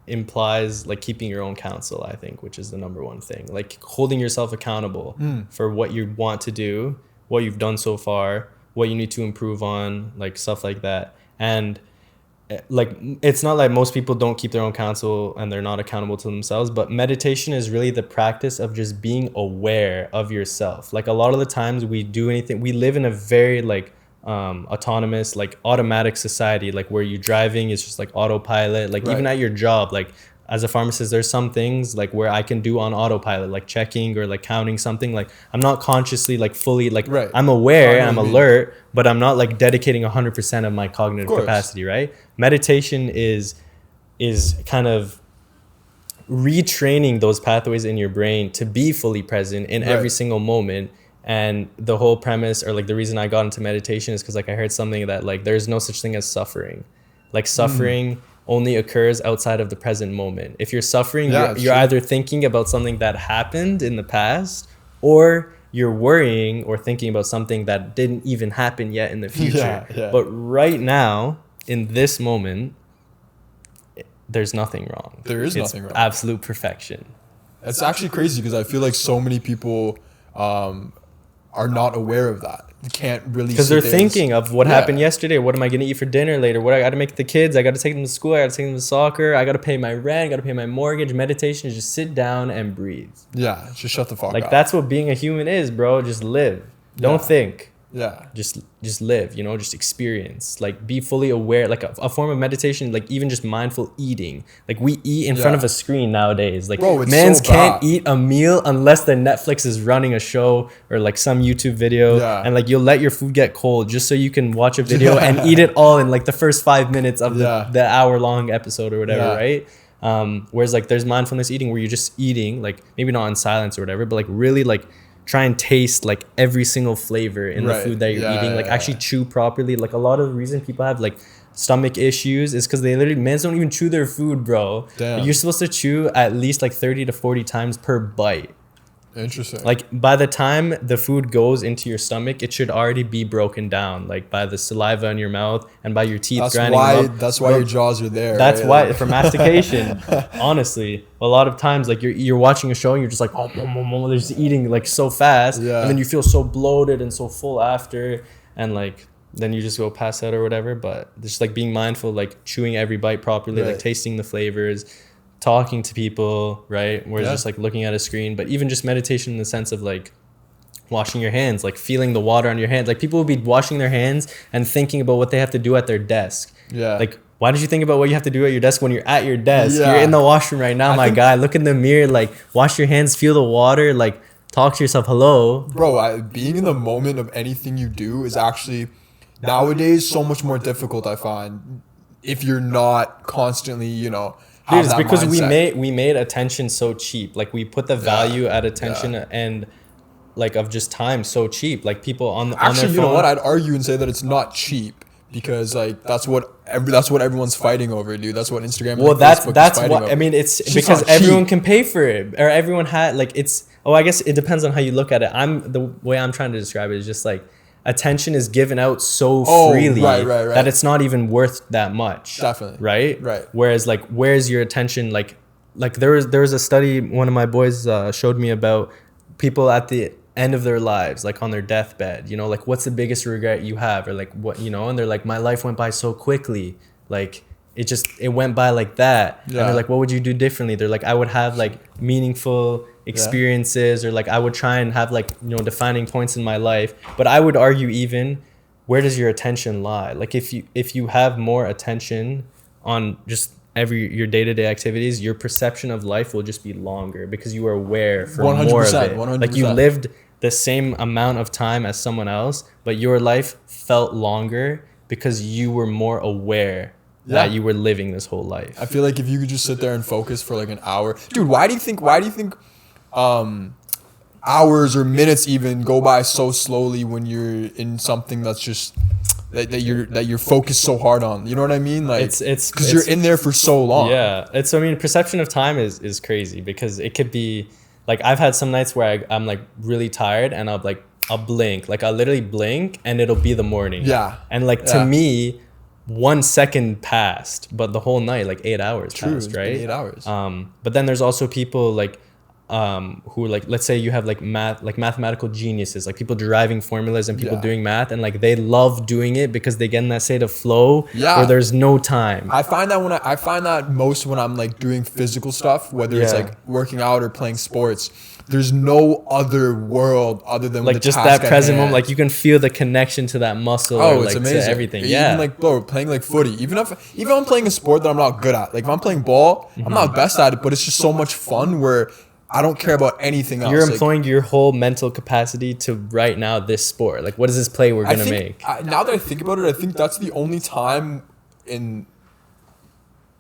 implies like keeping your own counsel, I think, which is the number one thing. Like holding yourself accountable for what you want to do, what you've done so far, what you need to improve on, like stuff like that. And like it's not like most people don't keep their own counsel and they're not accountable to themselves, but meditation is really the practice of just being aware of yourself. Like a lot of the times we live in a very like autonomous, like automatic society, like where you're driving is just like autopilot. Like even Right. at your job, like as a pharmacist, there's some things like where I can do on autopilot, like checking or like counting something. Like I'm not consciously like fully like Right. I'm aware, I know I'm what you mean. alert, but I'm not like dedicating 100% of my cognitive course. capacity, right? Meditation is kind of retraining those pathways in your brain to be fully present in every Right. single moment. And the whole premise, or like the reason I got into meditation, is because like I heard something that like there's no such thing as suffering. Like suffering only occurs outside of the present moment. If you're suffering, Yeah, you're either thinking about something that happened in the past, or you're worrying or thinking about something that didn't even happen yet in the future. Yeah. But right now, in this moment, there's nothing wrong. There is It's nothing wrong. absolute perfection. It's actually crazy because I feel like so many people are not aware of that. They can't really, because they're thinking of what happened yesterday. What am I going to eat for dinner later? What I got to make the kids? I got to take them to school. I got to take them to soccer. I got to pay my rent. I got to pay my mortgage. Meditation is just sit down and breathe. Yeah, just shut the fuck Like up. that's what being a human is, bro. Just live. Don't think. Yeah. Just live, you know, just experience, like be fully aware, like a form of meditation, like even just mindful eating. Like we eat in front of a screen nowadays. Like Bro, it's mans so can't bad. eat a meal unless their Netflix is running a show or like some YouTube video. Yeah. And like you'll let your food get cold just so you can watch a video and eat it all in like the first 5 minutes of the hour-long episode or whatever, right? Whereas like there's mindfulness eating where you're just eating, like maybe not in silence or whatever, but like really like try and taste like every single flavor in the food that you're eating. Like actually chew properly. Like a lot of the reason people have like stomach issues is because they literally, men don't even chew their food, bro. Damn. Like, you're supposed to chew at least like 30 to 40 times per bite. Interesting. Like by the time the food goes into your stomach, it should already be broken down, like by the saliva in your mouth and by your teeth grinding them up. That's why your jaws are there. That's right? why Like, for mastication. Honestly, a lot of times like you're watching a show and you're just like they're just eating like so fast, Yeah. and then you feel so bloated and so full after, and like then you just go pass out or whatever. But just like being mindful, like chewing every bite properly, like tasting the flavors, talking to people, right? Whereas just like looking at a screen. But even just meditation in the sense of like washing your hands, like feeling the water on your hands. Like people will be washing their hands and thinking about what they have to do at their desk. Yeah. Like why did you think about what you have to do at your desk when you're at your desk? Yeah. You're in the washroom right now, I my think- guy. Look in the mirror, like wash your hands, feel the water, like talk to yourself, hello. Bro, being in the moment of anything you do is actually nowadays so much more difficult, I find, if you're not constantly, you know, Dude, it's that because mindset. we made attention so cheap. Like we put the value at attention and like of just time so cheap. Like people on their Actually, phone. you know what? I'd argue and say that it's not cheap because like that's what everyone's fighting over, dude. That's what Instagram. Well, and that's Facebook is that's fighting what over. I mean. It's Shit's because not everyone cheap. can pay for it, or everyone had like it's. Oh, I guess it depends on how you look at it. The way I'm trying to describe it is just like attention is given out so freely right. that it's not even worth that much. Definitely. Right. Whereas like, where's your attention? Like there was a study one of my boys showed me about people at the end of their lives, like on their deathbed, you know, like what's the biggest regret you have, or like what, you know, and they're like, my life went by so quickly, like it went by like that. And they're like, what would you do differently? They're like, I would have like meaningful experiences, or like I would try and have like, you know, defining points in my life. But I would argue, even where does your attention lie? Like if you have more attention on just your day-to-day activities, your perception of life will just be longer because you are aware for 100%, more of it. 100%. Like you lived the same amount of time as someone else, but your life felt longer because you were more aware that you were living this whole life. I feel like if you could just sit there and focus for like an hour, dude. Why do you think hours or minutes even go by so slowly when you're in something that's just that you're focused so hard on? You know what I mean? Like it's because you're in there for so long. Yeah, I mean, perception of time is crazy because it could be like, I've had some nights where I'm like really tired and I'll blink, like I'll literally blink and it'll be the morning. Yeah. And like to me, 1 second passed, but the whole night, like 8 hours True, passed, it's right? been 8 hours. But then there's also people like who, like, let's say you have like mathematical geniuses, like people deriving formulas and people doing math, and like they love doing it because they get in that state of flow where there's no time. I find that most when I'm like doing physical stuff, whether it's like working out or playing sports, there's no other world other than like the just task that at present hand. moment, like you can feel the connection to that muscle. Oh, or, it's like, amazing. to everything. Even like, bro, playing like footy. Even if I'm playing a sport that I'm not good at, like if I'm playing ball, I'm not best at it, but it's just so much fun where I don't care about anything else. You're Like, employing your whole mental capacity to right now this sport. Like, what is this play we're gonna make? Now that I think about it, I think that's the only time in.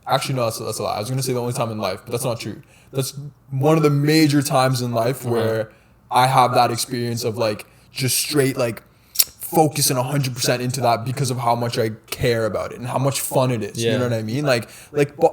Actually, no, that's a lie. I was gonna say the only time in life, but that's not true. That's one of the major times in life where I have that experience of like just straight like focusing 100% into that because of how much I care about it and how much fun it is. Yeah. You know what I mean? Like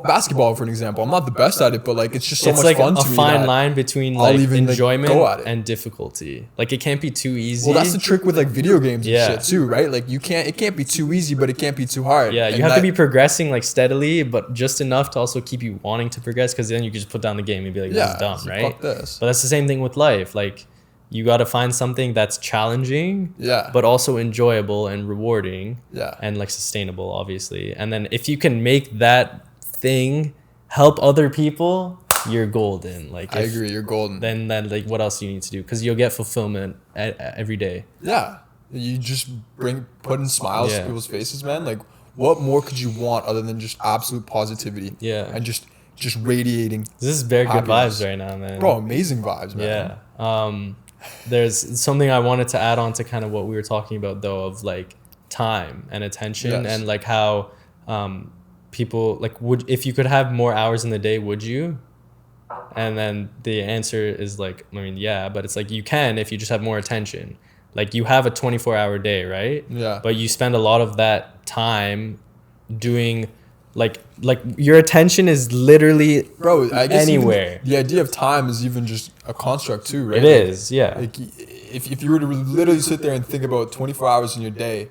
basketball, for an example. I'm not the best at it, but like it's just so it's much like fun a to me. fine line between I'll like even, like, enjoyment go at it. and difficulty. Like it can't be too easy. Well, that's the trick with like video games and Yeah. shit too, right? Like it can't be too easy, but it can't be too hard. Yeah, you And have to that- be progressing like steadily, but just enough to also keep you wanting to progress. Because then you can just put down the game and be like, "This is dumb," it's like, right? fuck this. But that's the same thing with life. Like you got to find something that's challenging, Yeah. but also enjoyable and rewarding, Yeah. and like sustainable, obviously. And then if you can make that thing help other people, you're golden. Like I if- agree. You're golden. Then like what else do you need to do? Because you'll get fulfillment every day. Yeah. You just putting smiles Yeah. to people's faces, man. Like, what more could you want other than just absolute positivity? Yeah. And just radiating. This is very good Happiness. vibes right now, man. Bro, amazing vibes, man. Yeah. There's something I wanted to add on to kind of what we were talking about though, of like time and attention, Yes. and like how people like if you could have more hours in the day, would you? And then the answer is like, I mean, yeah, but it's like you can if you just have more attention. Like you have a 24-hour day, right? Yeah. But you spend a lot of that time doing like your attention is literally Bro, I guess even anywhere. the idea of time is even just a construct too, right? It is, yeah. Like, if you were to literally sit there and think about 24 hours in your day,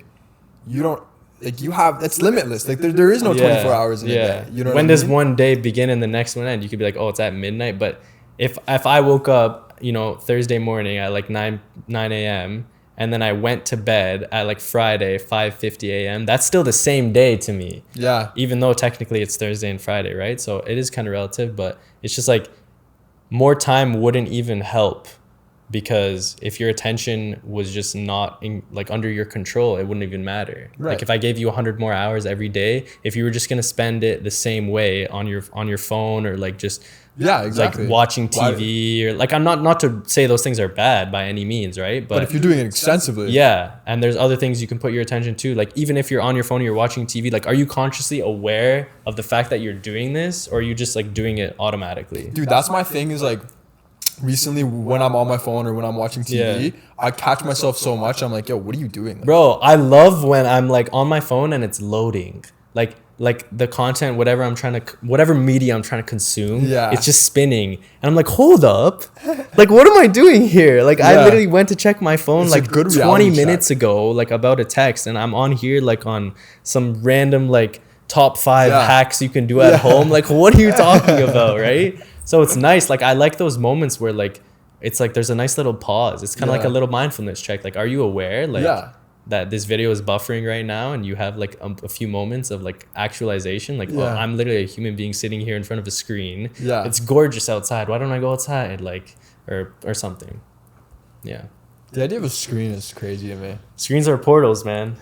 you don't, like, you have, that's limitless. Like, there is no 24 hours in a day. You know what when I does mean? one day begin and the next one end? You could be like, oh, it's at midnight. But if I woke up, Thursday morning at like 9 a.m. and then I went to bed at like Friday 5:50 a.m., that's still the same day to me. Yeah. Even though technically it's Thursday and Friday, right? So it is kind of relative, but it's just like more time wouldn't even help, because if your attention was just not under your control, it wouldn't even matter. Right. Like if I gave you 100 more hours every day, if you were just going to spend it the same way on your phone, or like just Yeah, exactly. like watching TV, or like, I'm not to say those things are bad by any means, right? But if you're doing it extensively. Yeah, and there's other things you can put your attention to. Like even if you're on your phone and you're watching TV, like are you consciously aware of the fact that you're doing this, or are you just like doing it automatically? Dude, that's my thing, is like, recently when I'm on my phone or when I'm watching TV, I catch myself so much. I'm like, yo, what are you doing? Like, Bro, I love when I'm like on my phone and it's loading. Like the content, whatever media I'm trying to consume, Yeah. it's just spinning. And I'm like, hold up. Like, what am I doing here? Like, I Yeah. literally went to check my phone It's a like good 20 reality minutes check. ago, like about a text. And I'm on here like on some random like top 5 Yeah. hacks you can do at home. Like, what are you talking about, right? So it's nice. Like, I like those moments where like, it's like there's a nice little pause. It's kind of like a little mindfulness check. Like, are you aware? Like, Yeah. that this video is buffering right now, and you have like a few moments of like actualization, like, oh, Yeah. I'm literally a human being sitting here in front of a screen. Yeah. It's gorgeous outside. Why don't I go outside? Like, or something. Yeah. The idea of a screen is crazy to me. Screens are portals, man.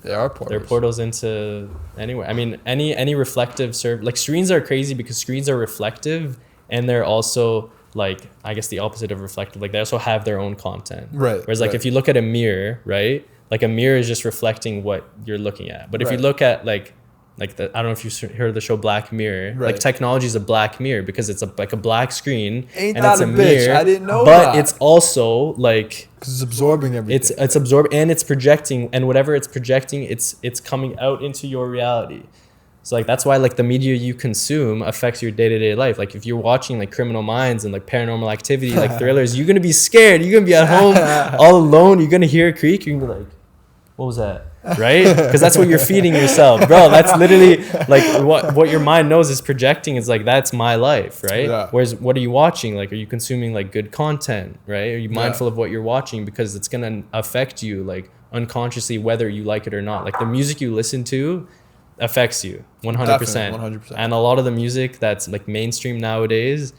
They are portals. They're portals into anywhere. I mean, any reflective like screens are crazy because screens are reflective, and they're also like, I guess the opposite of reflective. Like they also have their own content. Right, Whereas like right. if you look at a mirror, right? Like a mirror is just reflecting what you're looking at. But if you Right. look at like I don't know if you heard of the show Black Mirror. Right. Like technology is a black mirror because it's like a black screen. Ain't and that it's a bitch? I didn't know but that. it's also like Because it's absorbing everything. it's absorbed, and it's projecting, and whatever it's projecting, it's coming out into your reality. So like that's why like the media you consume affects your day-to-day life. Like if you're watching like Criminal Minds and like Paranormal Activity, like thrillers, you're gonna be scared. You're gonna be at home all alone. You're gonna hear a creak. You're gonna be like, what was that? Right? Because that's what you're feeding yourself, bro. That's literally like what your mind knows is projecting. Is like, that's my life, right? Yeah. Whereas what are you watching? Like, are you consuming like good content, right? Are you mindful of what you're watching? Because it's gonna affect you like unconsciously, whether you like it or not. Like the music you listen to affects you 100%. Definitely, 100%. And a lot of the music that's like mainstream nowadays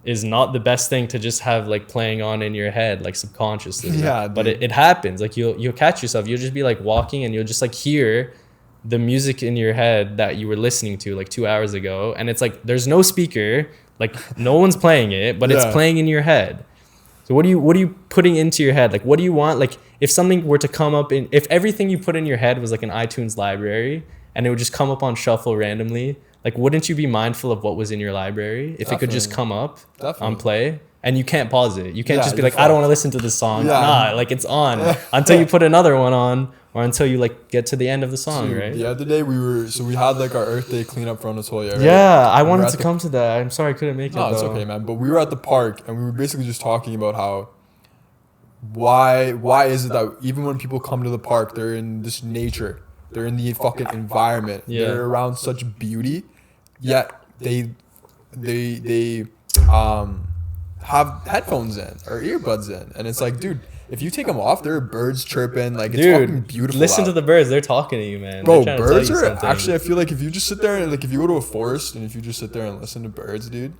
is not the best thing to just have like playing on in your head like subconsciously. Yeah, But dude. it happens. Like you'll catch yourself. You'll just be like walking and you'll just like hear the music in your head that you were listening to like 2 hours ago, and it's like there's no speaker, like no one's playing it, but it's Yeah. playing in your head. So what are you putting into your head? Like what do you want? Like if something were to come up if everything you put in your head was like an iTunes library and it would just come up on shuffle randomly, like wouldn't you be mindful of what was in your library if it could just Definitely. come up on Definitely. play? And you can't pause it. You can't just be you're like, I don't want to listen to this song. Yeah. Nah, like it's on until you put another one on, or until you like get to the end of the song, Dude, right? The other day we had like our Earth Day cleanup for Anatolia, right? Yeah, I We were wanted at to the- come to that. I'm sorry I couldn't make it. No, it's though. okay, man. But we were at the park and we were basically just talking about how why is it that even when people come to the park, they're in this nature, they're in the fucking environment, they're around such beauty, yet they have headphones in or earbuds in, and it's like, dude, if you take them off, there are birds chirping, like it's fucking beautiful. Listen out. to the birds. They're talking to you, man. Bro, They're trying to tell birds you are something. actually, I feel like if you just sit there and like if you go to a forest and if you just sit there and listen to birds, dude,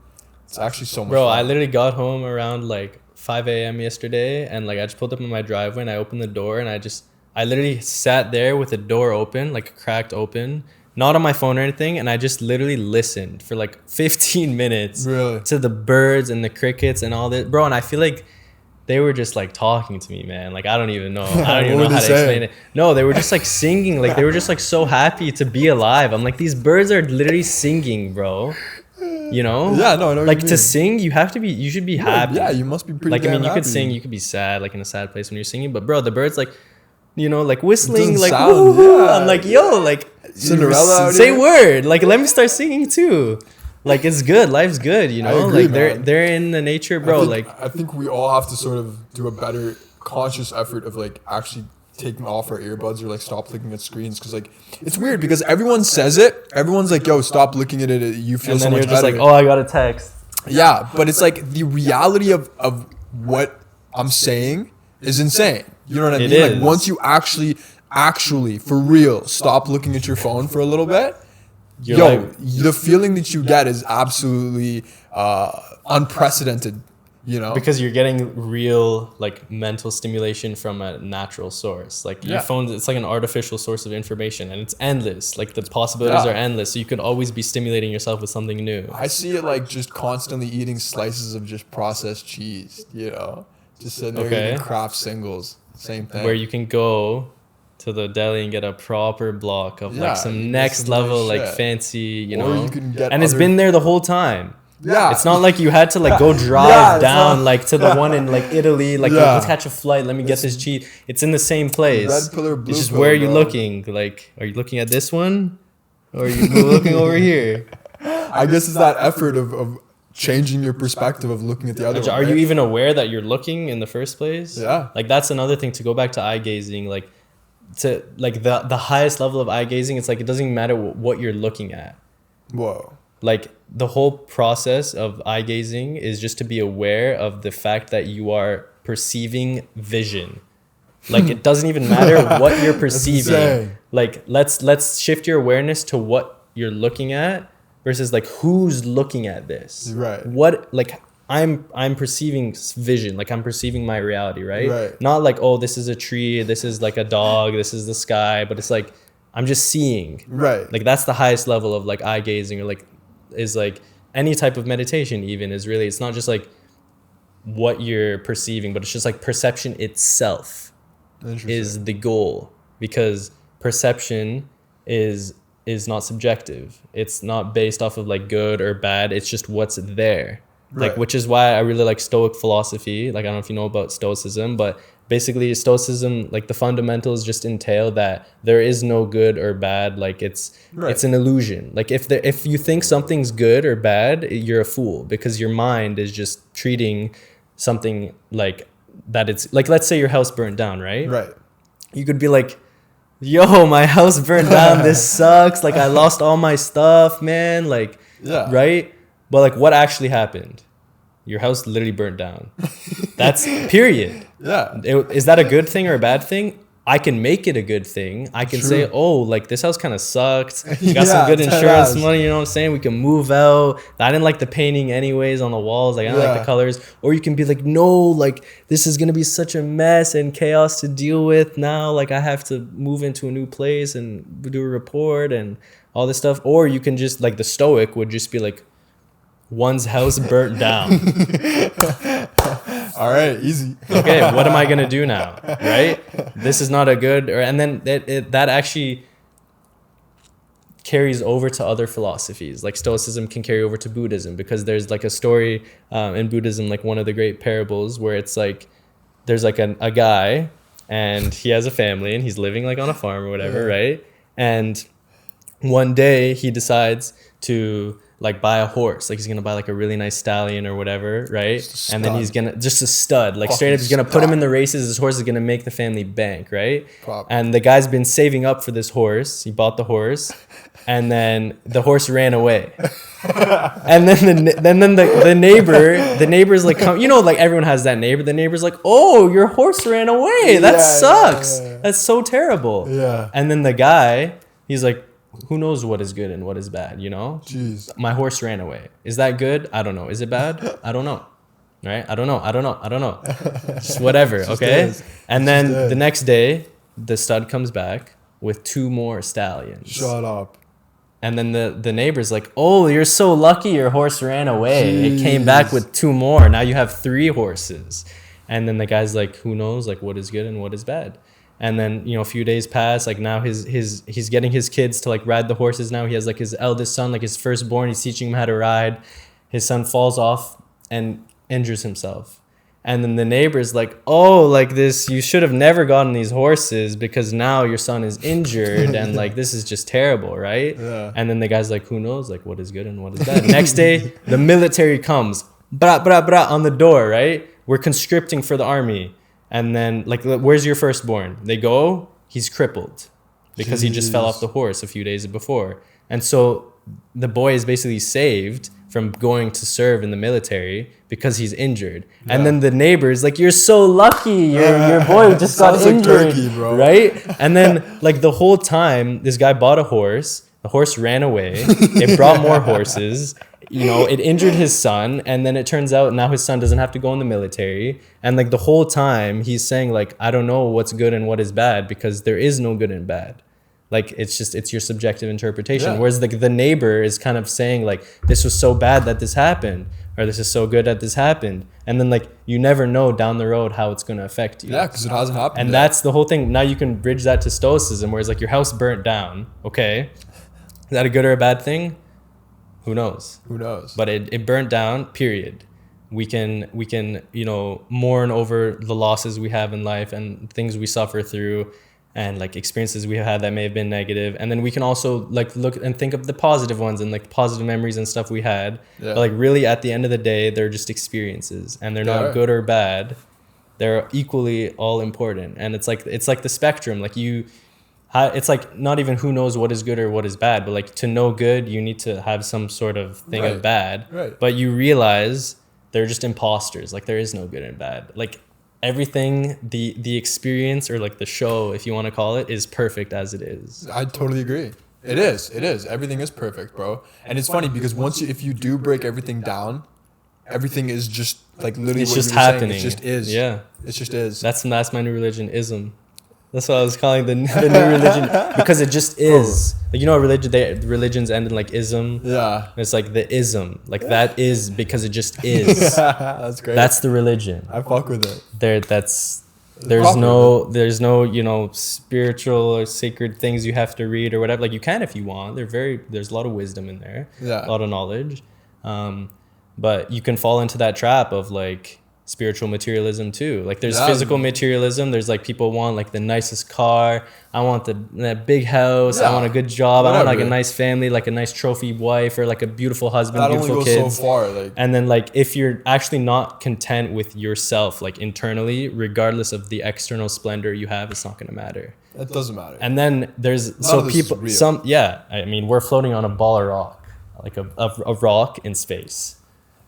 it's actually so much Bro, fun. I literally got home around like 5 a.m. yesterday, and like I just pulled up in my driveway and I opened the door and I literally sat there with the door open, like cracked open, not on my phone or anything, and I just literally listened for like 15 minutes Really? to the birds and the crickets and all that, bro. And I feel like they were just like talking to me, man. Like I don't even know. I don't even know how to explain it. No, they were just like singing. Like they were just like so happy to be alive. I'm like, these birds are literally singing, bro. You know? Yeah, no, I know what like you to mean. sing, you should be happy. Yeah, you must be pretty. Like I mean, damn you could happy. sing, you could be sad, like in a sad place when you're singing. But bro, the birds like, you know, like whistling, doesn't like sound- woo. yeah. I'm like, yo, like Cinderella out say here. word. Like let me start singing too. Like it's good, life's good, you know. agree, like man. they're in the nature, bro. I think we all have to sort of do a better conscious effort of like actually taking off our earbuds or like stop looking at screens, because like it's weird because everyone says it, everyone's like, yo, stop looking at it, you feel and so then much you're just better. like, oh, I got a text. Yeah, but it's like the reality of what I'm saying is insane. You know what I It mean? is. Like once you actually for real stop looking at your phone for a little bit, You're yo, like- the feeling that you get is absolutely unprecedented. You know, Because you're getting real like mental stimulation from a natural source. Like your Yeah. phone, it's like an artificial source of information, and it's endless. Like the possibilities Yeah. are endless. So you could always be stimulating yourself with something new. I see it like just constantly eating slices of just processed cheese, you know, just sitting there Okay. eating Kraft singles, same thing. Where you can go to the deli and get a proper block of Yeah, like you some get next some nice level like shit. fancy, you Or know. you can get and it's other- been there the whole time. Yeah, It's not like you had to like go drive Yeah, it's down not- like to the one in like Italy, like Yeah. let's catch a flight, let me get this cheese. It's in the same place. Red pillar, blue It's just pillar, where are you bro. looking? Like, are you looking at this one? Or are you looking over here? I guess it's that effort of changing your perspective of looking at the other one. Are you right? even aware that you're looking in the first place? Yeah. Like that's another thing to go back to eye gazing, like to like the highest level of eye gazing. It's like it doesn't even matter what you're looking at. Whoa. Like the whole process of eye gazing is just to be aware of the fact that you are perceiving vision. Like it doesn't even matter what you're perceiving. insane. Like let's shift your awareness to what you're looking at versus like who's looking at this. Right. What like I'm perceiving vision, like I'm perceiving my reality, right? Right. Not like, oh, this is a tree, this is like a dog, this is the sky, but it's like I'm just seeing. Right. Like that's the highest level of like eye gazing, or like is like any type of meditation even is really, it's not just like what you're perceiving, but it's just like perception itself Interesting. is the goal, because perception is not subjective. It's not based off of like good or bad. It's just what's there. Like, Right. which is why I really like Stoic philosophy. Like, I don't know if you know about Stoicism, but basically Stoicism, like the fundamentals just entail that there is no good or bad. Like it's an illusion. Like if you think something's good or bad, you're a fool, because your mind is just treating something like that. It's like, let's say your house burned down, right? Right. You could be like, yo, my house burned down. This sucks. Like I lost all my stuff, man. Like, Yeah. right? But like what actually happened? Your house literally burned down. That's period. Yeah. Is that a good thing or a bad thing? I can make it a good thing. I can say, oh, like this house kind of sucked. You got some Yeah, good insurance deadass. money, you know what I'm saying? We can move out. I didn't like the painting anyways on the walls. Like I didn't like Yeah. the colors. Or you can be like, no, like this is going to be such a mess and chaos to deal with now. Like I have to move into a new place and do a report and all this stuff. Or you can just, like the Stoic would just be like, one's house burnt down. All right. Easy. Okay, what am I gonna do now? Right? This is not a good. And then that actually carries over to other philosophies. Like Stoicism can carry over to Buddhism, because there's like a story in Buddhism, like one of the great parables, where it's like there's like a guy and he has a family and he's living like on a farm or whatever, right? And one day he decides to like buy a horse. Like he's gonna buy like a really nice stallion or whatever, right? And then he's gonna, just a stud, like straight up, he's gonna put him in the races. This horse is gonna make the family bank, right? And the guy's been saving up for this horse. He bought the horse, and then the horse ran away. And then the neighbor's like, come, you know, like everyone has that neighbor. The neighbor's like, oh, your horse ran away. That sucks. That's so terrible. Yeah. And then the guy, he's like, who knows what is good and what is bad, you know? Jeez. My horse ran away. Is that good? I don't know. Is it bad? I don't know. Right? I don't know. Just whatever, okay? And then the next day, the stud comes back with 2 more stallions. Shut up. And then the neighbor's like, oh, you're so lucky your horse ran away. It came back with 2 more. Now you have 3 horses. And then the guy's like, who knows like what is good and what is bad? And then, you know, a few days pass, like now he's getting his kids to like ride the horses. Now he has like his eldest son, like his firstborn, he's teaching him how to ride. His son falls off and injures himself. And then the neighbor's like, oh, like this, you should have never gotten these horses because now your son is injured and like this is just terrible, right? Yeah. And then the guy's like, who knows like what is good and what is bad? Next day, the military comes, on the door, right? We're conscripting for the army. And then, like, where's your firstborn? They go, he's crippled because he just fell off the horse a few days before. And so the boy is basically saved from going to serve in the military because he's injured. Yeah. And then the neighbor's like, you're so lucky. Your boy just got injured, like turkey, bro. Right? And then, like, the whole time, this guy bought a horse. The horse ran away. It brought more horses. You know, it injured his son, and then it turns out now his son doesn't have to go in the military. And like the whole time he's saying like, I don't know what's good and what is bad because there is no good and bad. Like it's your subjective interpretation. Yeah. Whereas like the neighbor is kind of saying like, this was so bad that this happened, or this is so good that this happened. And then like you never know down the road how it's going to affect you. Yeah, because it hasn't happened. And that's the whole thing. Now you can bridge that to Stoicism, where it's like your house burnt down. Okay, is that a good or a bad thing? Who knows? But it burnt down, period. We can, you know, mourn over the losses we have in life and things we suffer through and like experiences we had that may have been negative. And then we can also like look and think of the positive ones and like positive memories and stuff we had. Yeah. But like really at the end of the day, they're just experiences and they're not good or bad. They're equally all important. And it's like the spectrum. Like it's like not even who knows what is good or what is bad, but like to know good, you need to have some sort of thing of bad. Right. But you realize they're just imposters. Like there is no good and bad. Like everything, the experience or like the show, if you want to call it, is perfect as it is. I totally agree. It is. Everything is perfect, bro. And it's funny because if you do break everything down, everything is just like literally it's what just you were happening. Saying. It just is. Yeah. It just is. That's my new religion, ism. That's what I was calling the new religion because it just is. Like, you know, religions end in like ism. Yeah. And it's like the ism, like that is because it just is. That's great. That's the religion. I fuck with it. There's no you know spiritual or sacred things you have to read or whatever. Like you can if you want. There's a lot of wisdom in there. Yeah. A lot of knowledge. But you can fall into that trap of like spiritual materialism too. Like there's physical materialism. There's like people want like the nicest car. I want that big house. I want a good job. I want like a nice family, like a nice trophy wife or like a beautiful husband, that beautiful kids. That only goes so far. Like. And then like if you're actually not content with yourself, like internally, regardless of the external splendor you have, it's not going to matter. It doesn't matter. And then there's I mean, we're floating on a ball of rock, like a rock in space.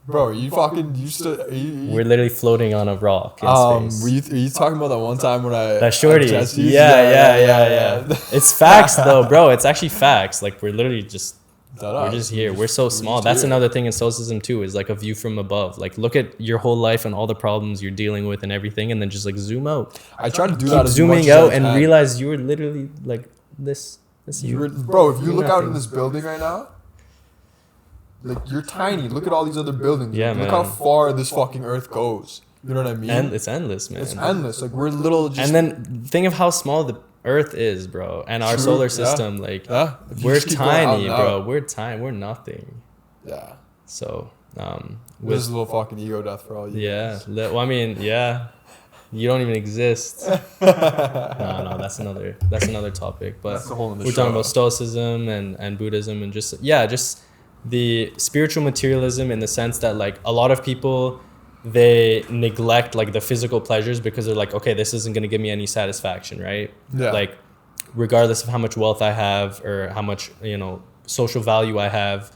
Bro, are you fucking used to... We're literally floating on a rock in space. Are you talking about that one time when I... That shorty. Yeah. It's facts though, bro. It's actually facts. Like we're literally just... We're just here. We're so small. That's another thing in Stoicism too, is like a view from above. Like look at your whole life and all the problems you're dealing with and everything, and then just like zoom out. I try to do that as zooming much out as I and realize you were literally like this you. Bro, if you look out in this building right now, like you're tiny. Look at all these other buildings. Yeah, look how far this fucking earth goes. You know what I mean? And it's endless, man. It's endless. Like we're little. And then think of how small Earth is, bro, and our True, solar yeah. system, like Yeah. If you we're just keep going out tiny, and bro. out. We're tiny. We're nothing. Yeah. So, This is a little fucking ego death for all you. yeah. guys. Well, I mean, yeah. You don't even exist. No, that's another topic. But That's a whole other we're show. talking about Stoicism and Buddhism and just the spiritual materialism, in the sense that like a lot of people, they neglect like the physical pleasures because they're like, okay, this isn't going to give me any satisfaction, right? Yeah. Like regardless of how much wealth I have or how much, you know, social value I have,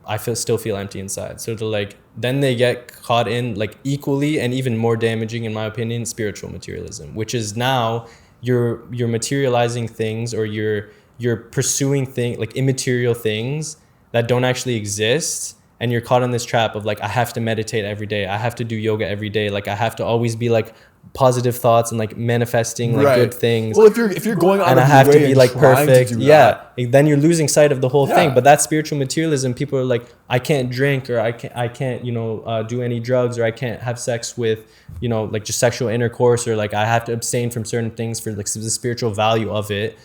I still feel empty inside. So they're like, then they get caught in like equally and even more damaging, in my opinion, spiritual materialism, which is now you're materializing things, or you're pursuing things like immaterial things that don't actually exist. And you're caught in this trap of like, I have to meditate every day. I have to do yoga every day. Like I have to always be like positive thoughts and like manifesting like good things. Well, if you're going out And of I your have to way be and like trying to perfect. do Yeah. that, Then you're losing sight of the whole thing. Yeah. But that spiritual materialism, people are like, I can't drink, or I can't, you know, do any drugs, or I can't have sex with, you know, like just sexual intercourse, or like I have to abstain from certain things for like the spiritual value of it.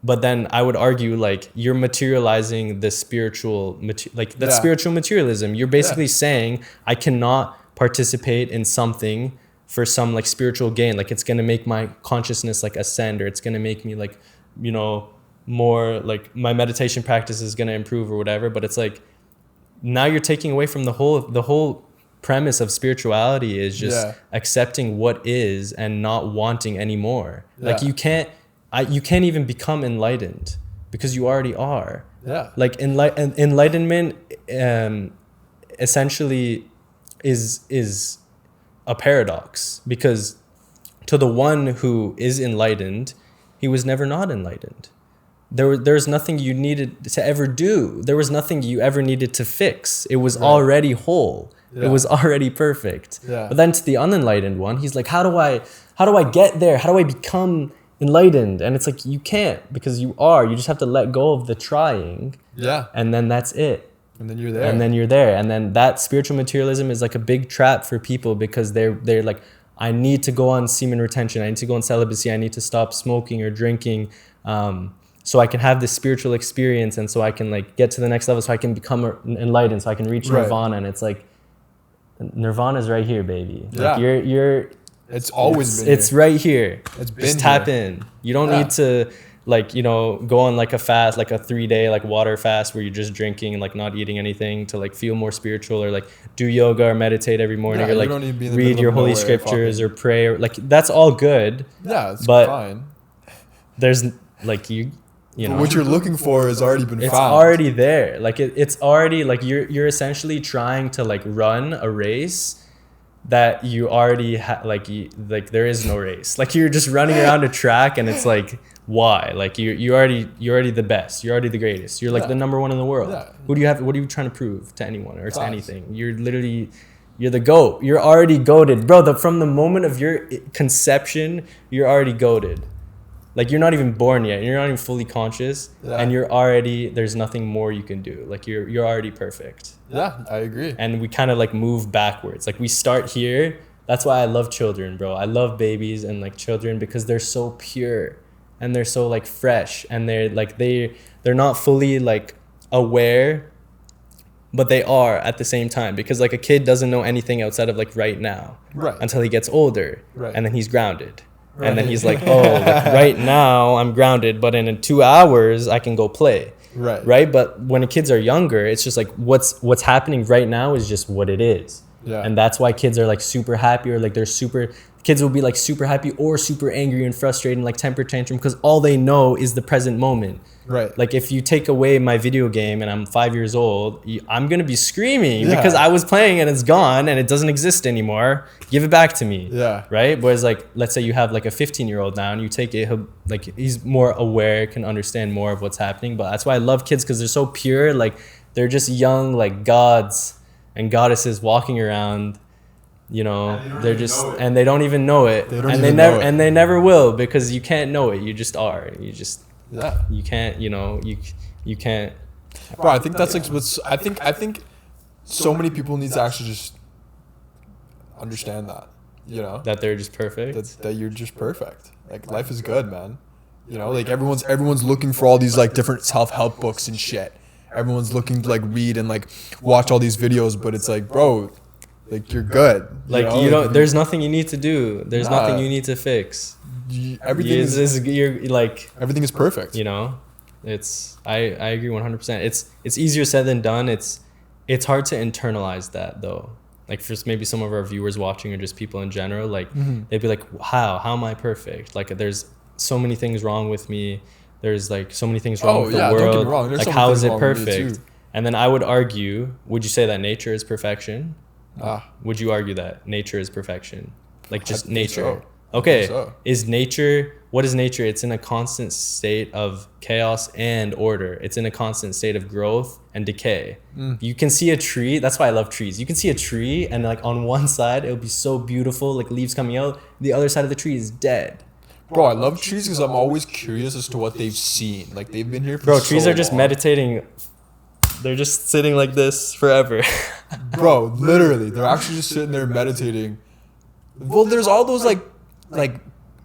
But then I would argue like you're materializing the spiritual, spiritual materialism. You're basically saying I cannot participate in something for some like spiritual gain. Like it's going to make my consciousness like ascend, or it's going to make me like, you know, more like my meditation practice is going to improve or whatever. But it's like, now you're taking away from the whole premise of spirituality is just accepting what is and not wanting anymore. Like you can't even become enlightened because you already are. Yeah. Like enlightenment essentially is a paradox, because to the one who is enlightened, he was never not enlightened. There's nothing you needed to ever do. There was nothing you ever needed to fix. It was already whole. Yeah. It was already perfect. Yeah. But then to the unenlightened one, he's like, how do I get there? How do I become enlightened? And it's like, you can't, because you just have to let go of the trying. Yeah. And then that's it. And then you're there. And then that spiritual materialism is like a big trap for people, because they're like, I need to go on semen retention. I need to go on celibacy. I need to stop smoking or drinking, so I can have this spiritual experience, and so I can like get to the next level, so I can become enlightened, so I can reach nirvana. And it's like, nirvana's right here, baby. Yeah. Like you're It's always been it's here. right here. It's been Just tap here. in. You don't need to like, you know, go on like a fast, like a 3-day like water fast where you're just drinking and like not eating anything to like feel more spiritual, or like do yoga or meditate every morning, Yeah, or you like don't need to be in the read middle your of holy nowhere scriptures fucking- or pray, or like that's all good. Yeah, it's but fine. There's like you But know, what you're looking for has already been it's found. already there. Like it's already like you're essentially trying to like run a race that you already like there is no race. Like you're just running around a track, and it's like, why? Like you're already the best. You're already the greatest. You're like the number one in the world. Yeah. What are you trying to prove to anyone or to Facts. anything? You're the GOAT. You're already goated, bro. From the moment of your conception, you're already goated. Like you're not even born yet. You're not even fully conscious, and there's nothing more you can do. Like you're already perfect. Yeah, I agree. And we kind of like move backwards. Like we start here. That's why I love children, bro. I love babies and like children, because they're so pure and they're so like fresh, and they're not fully like aware, but they are at the same time, because like a kid doesn't know anything outside of like right now, until he gets older, and then he's grounded. And then he's like, oh, like right now I'm grounded, but in 2 hours I can go play. Right. But when the kids are younger, it's just like what's happening right now is just what it is. Yeah. And that's why kids are like super happy, or like kids will be like super happy or super angry and frustrated and like temper tantrum, because all they know is the present moment. Right. Like if you take away my video game and I'm 5 years old, I'm going to be screaming because I was playing and it's gone and it doesn't exist anymore. Give it back to me. Yeah. Right. Whereas like, let's say you have like a 15-year-old now and you take it, he's more aware, can understand more of what's happening. But that's why I love kids, because they're so pure. Like they're just young, like gods and goddesses walking around, you know, they're just, and they don't even know it. And they never will, because you can't know it. You just are. You just, you can't, you know, you can't. Bro, I think that's like what's, I think so many people need to actually just understand that. You know, That they're just perfect. that you're just perfect. Like life is good, man. You know, like everyone's looking for all these like different self-help books and shit. Everyone's looking to like read and like watch all these videos, but it's like, bro, like you're good. Like you don't. There's nothing you need to do. There's nothing you need to fix. Everything You're like everything is perfect. You know, I agree 100%. It's easier said than done. It's hard to internalize that though. Like for maybe some of our viewers watching or just people in general, like they'd be like, how am I perfect? Like there's so many things wrong with me. There's like so many things wrong with the world. Don't get me wrong. There's like some how things is it wrong with me perfect? too. And then I would argue, would you say that nature is perfection? Would you argue that nature is perfection? Like just nature. So. Okay. So. Is nature, what is nature? It's in a constant state of chaos and order. It's in a constant state of growth and decay. You can see a tree. That's why I love trees. You can see a tree and like on one side, it'll be so beautiful, like leaves coming out. The other side of the tree is dead. Bro, I love trees because I'm always curious as to what they've seen. Like they've been here for Bro, so trees are just long. meditating. They're just sitting like this forever. Bro, literally, they're actually just sitting there meditating. Well, there's all those like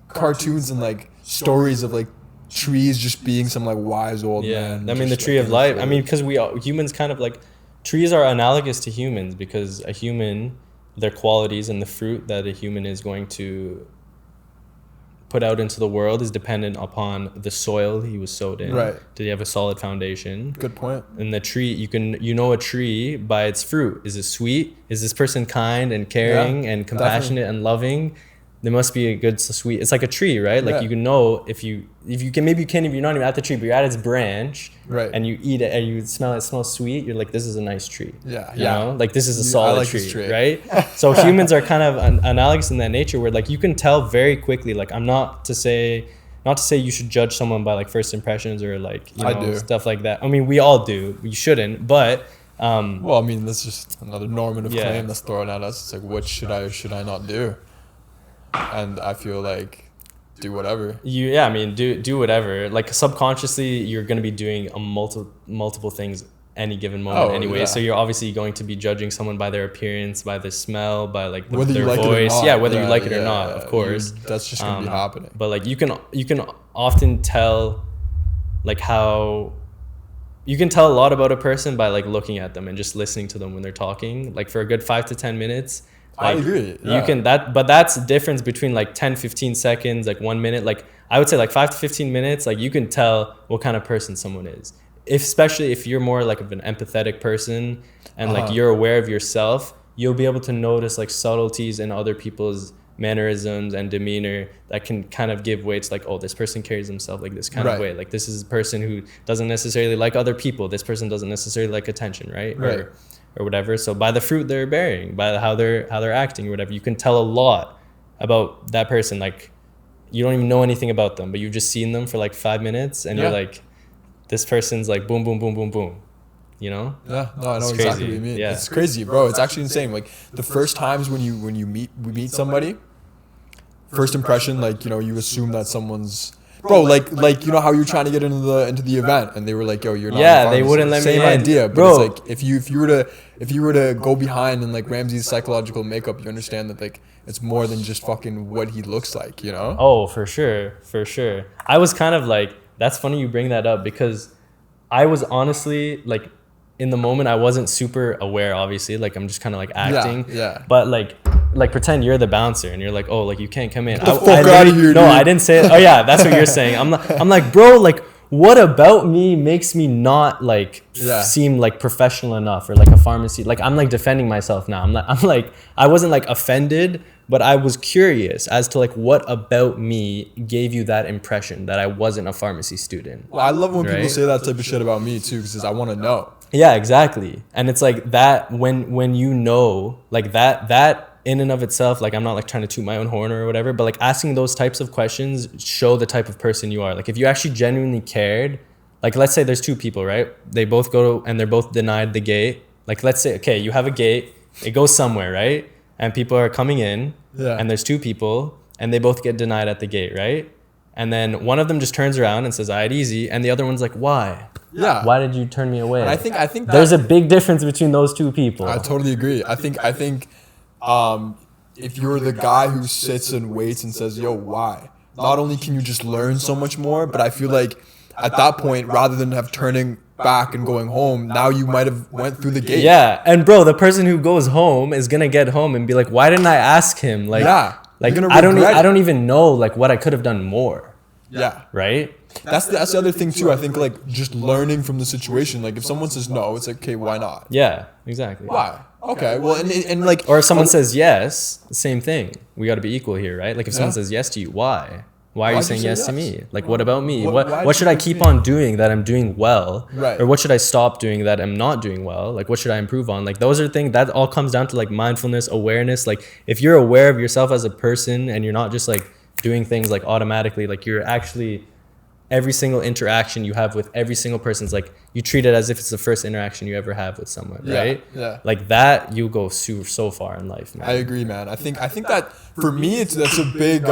cartoons and like stories of like trees just being some like wise old man. I mean, the tree of life. I mean, because humans kind of like, trees are analogous to humans because a human, their qualities and the fruit that a human is going to put out into the world is dependent upon the soil he was sowed in. Right. Did he have a solid foundation? Good point. And the tree, you know a tree by its fruit. Is it sweet? Is this person kind and caring and compassionate and loving? There must be a good sweet. It's like a tree, right? Like you can know if you can, maybe you can't, if you're not even at the tree, but you're at its branch, right? And you eat it and you smell it. It smells sweet. You're like, this is a nice tree. You know, like this is a solid tree, right? So humans are kind of analogous in that nature, where like you can tell very quickly. Like I'm not to say you should judge someone by like first impressions or like stuff like that. I mean, we all do. You shouldn't, but. Well, I mean, that's just another normative claim that's thrown at us. It's like, what should I or should I not do? And I feel like do whatever. I mean, do whatever. Like subconsciously, you're going to be doing multiple things any given moment anyway. So you're obviously going to be judging someone by their appearance, by the smell, by like their voice. Whether you like it or not, of course. That's just going to be happening. But like you can often tell like how you can tell a lot about a person by like looking at them and just listening to them when they're talking. Like for a good 5 to 10 minutes. Like, I agree. You can but that's the difference between like 10, 15 seconds, like 1 minute. Like I would say like 5 to 15 minutes, like you can tell what kind of person someone is. Especially if you're more like of an empathetic person and like you're aware of yourself, you'll be able to notice like subtleties in other people's mannerisms and demeanor that can kind of give weight to like, oh, this person carries himself like this kind of way. Like this is a person who doesn't necessarily like other people. This person doesn't necessarily like attention, right? Or whatever. So by the fruit they're bearing, by how they're acting or whatever, you can tell a lot about that person. Like you don't even know anything about them, but you've just seen them for like 5 minutes and you're like, this person's like boom, boom, boom, boom, boom. You know? Yeah, no, I know exactly what you mean. Yeah. It's crazy, bro. It's actually insane. Like the first times when you meet somebody, first impression, like, you know, you assume that someone's bro, like you know how you're trying to get into the event and they were like, yo, you're not. Yeah, they wouldn't let me in. Same idea, but bro. It's like if you were to go behind in like Ramzy's psychological makeup, you understand that like it's more than just fucking what he looks like, you know? Oh, for sure. I was kind of like, that's funny you bring that up because I was honestly like in the moment I wasn't super aware, obviously, like I'm just kind of like acting. Yeah. But like pretend you're the bouncer and you're like, oh, like you can't come in. Get the fuck out of here, dude. I didn't say it. Oh yeah, that's what you're saying. I'm like, bro, like what about me makes me not like seem like professional enough or like a pharmacy? Like I'm like defending myself now. I'm like I wasn't like offended, but I was curious as to like what about me gave you that impression that I wasn't a pharmacy student. Well, I love when people say that type of shit about me too, because I want to know. Yeah, exactly. And it's like that when you know like that in and of itself, like I'm not like trying to toot my own horn or whatever, but like asking those types of questions show the type of person you are. Like if you actually genuinely cared, like let's say there's two people, right? They both go and they're both denied the gate. Like let's say, okay, you have a gate, it goes somewhere, right? And people are coming in and there's two people and they both get denied at the gate, right? And then one of them just turns around and says, "All right, easy." And the other one's like, "Why? Yeah. Why did you turn me away?" And I think there's a big difference between those two people. I totally agree. I think if you're the guy who sits and waits and says, yo, why? Not only can you just learn so much more, but I feel like at that point, rather than have turning back and going home, now you might have went through the gate. Yeah, and bro, the person who goes home is gonna get home and be like, why didn't I ask him? Like, Yeah. like You're gonna I don't regret I it. don't even know like what I could have done more. Yeah. Right? That's the other thing too. I think like just learning from the situation. Like if someone says no, it's like, okay, why not? Yeah, exactly. Why? Okay. Well, and like, Or if someone says yes, same thing. We got to be equal here, right? Like if someone Yeah. says yes to you, why? Why are you Why'd you saying say yes to yes? me? Like what about me? Why'd What should you I choose keep me? on doing that I'm doing well? Right. Or what should I stop doing that I'm not doing well? Like what should I improve on? Like those are things that all comes down to like mindfulness, awareness. Like if you're aware of yourself as a person and you're not just like doing things like automatically, like you're actually every single interaction you have with every single person is like you treat it as if it's the first interaction you ever have with someone, right? Yeah. Like that, you go so far in life, man. I agree, man. I think that for me, that's a big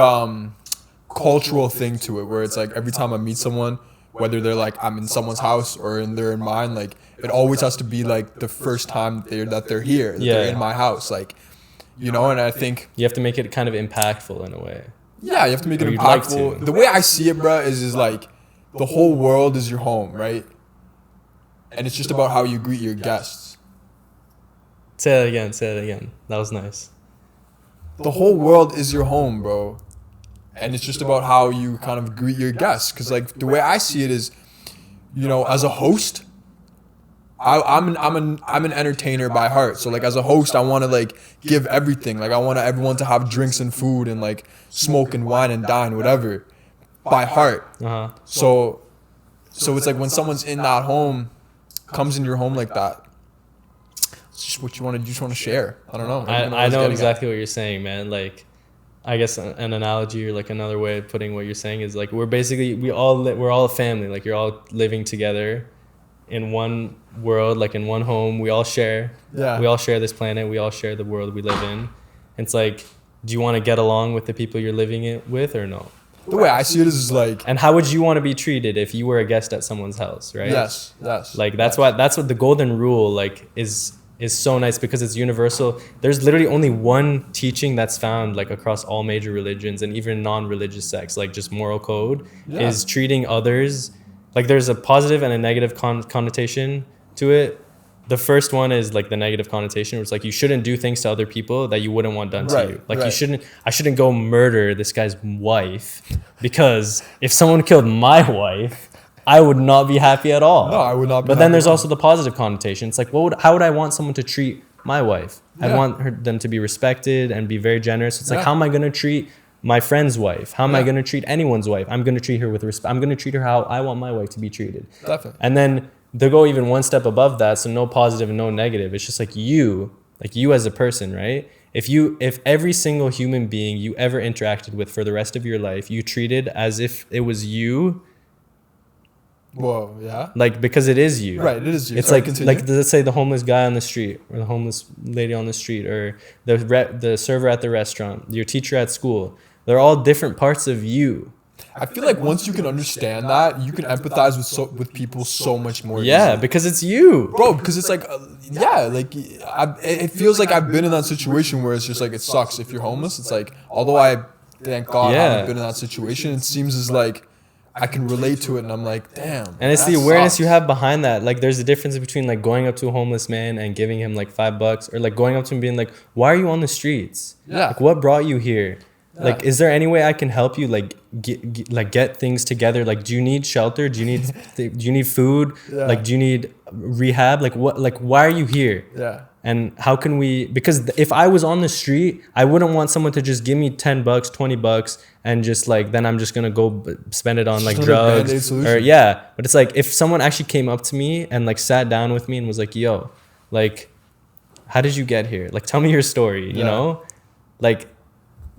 cultural thing to it, where it's like every time I meet someone, whether they're like I'm in someone's house or they're in mine, like it always has to be like the first time that they're here, that Yeah. they're in my house, like, you know. And I think You have to make it kind of impactful in a way. yeah, you have to make it Or you'd like impactful. to. The way I see it, bruh, is like the whole world is your home, right? And it's just about how you greet your guests. Say that again. That was nice. The whole world is your home, bro. And it's just about how you kind of greet your guests. Because like the way I see it is, you know, as a host, I'm an entertainer by heart. So like as a host, I want to like give everything. Like I want everyone to have drinks and food and like smoke and wine and dine, whatever, by heart. Uh-huh. So it's like when someone's in that home, comes in your home like that, it's just what you want to. You just want to share. I don't know. I know exactly what you're saying, man. Like, I guess an analogy or like another way of putting what you're saying is like we're basically we're all a family. Like you're all living together in one world, like in one home. We all share. Yeah. We all share this planet. We all share the world we live in. It's like, do you want to get along with the people you're living it with or no? The way I see it is like, And how would you want to be treated if you were a guest at someone's house, right? yes. Like that's what the golden rule like is so nice because it's universal. There's literally only one teaching that's found like across all major religions and even non-religious sects, like just moral code is treating others like there's a positive and a negative connotation to it. The first one is like the negative connotation, where it's like you shouldn't do things to other people that you wouldn't want done to you. Like I shouldn't go murder this guy's wife because if someone killed my wife, I would not be happy at all. No, I would not be But then happy there's at all. also the positive connotation. It's like, how would I want someone to treat my wife? I'd Yeah. want them to be respected and be very generous. It's like, Yeah. how am I going to treat my friend's wife? How am I Yeah. going to treat anyone's wife? I'm going to treat her with respect. I'm going to treat her how I want my wife to be treated. Definitely. And then they go even one step above that. So no positive and no negative. It's just like you as a person, right? If every single human being you ever interacted with for the rest of your life, you treated as if it was you, Whoa, yeah. like because it is you. Right, it is you. It's Sorry, like continue. let's say the homeless guy on the street or the homeless lady on the street or the server at the restaurant, your teacher at school. They're all different parts of you. I feel like once you can understand that, you can empathize with people so much more. Yeah, easily. because it's you. Bro, because it's like, it feels like I've been in that situation where it's just like, it sucks if you're homeless. It's like, although I, thank God, Yeah. haven't been in that situation, it seems as like I can relate to it and I'm like, damn. And it's that the awareness sucks. you have behind that. Like there's a difference between like going up to a homeless man and giving him like $5 or like going up to him being like, why are you on the streets? Yeah. Like what brought you here? Like, Yeah. is there any way I can help you? Like, get things together. Like, do you need shelter? Do you need, do you need food? Yeah. Like, do you need rehab? Like, what? Like, why are you here? Yeah. And how can we? Because if I was on the street, I wouldn't want someone to just give me $10, $20, and just like then I'm just gonna go spend it on like Just another Band-Aid drugs solution. or yeah. But it's like if someone actually came up to me and like sat down with me and was like, "Yo, like, how did you get here? Like, tell me your story." You Yeah. know, like.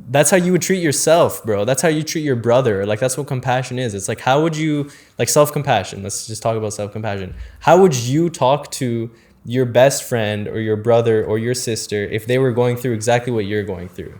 That's how you would treat yourself, bro. That's how you treat your brother. Like that's what compassion is. It's like how would you like self-compassion? Let's just talk about self-compassion. How would you talk to your best friend or your brother or your sister if they were going through exactly what you're going through?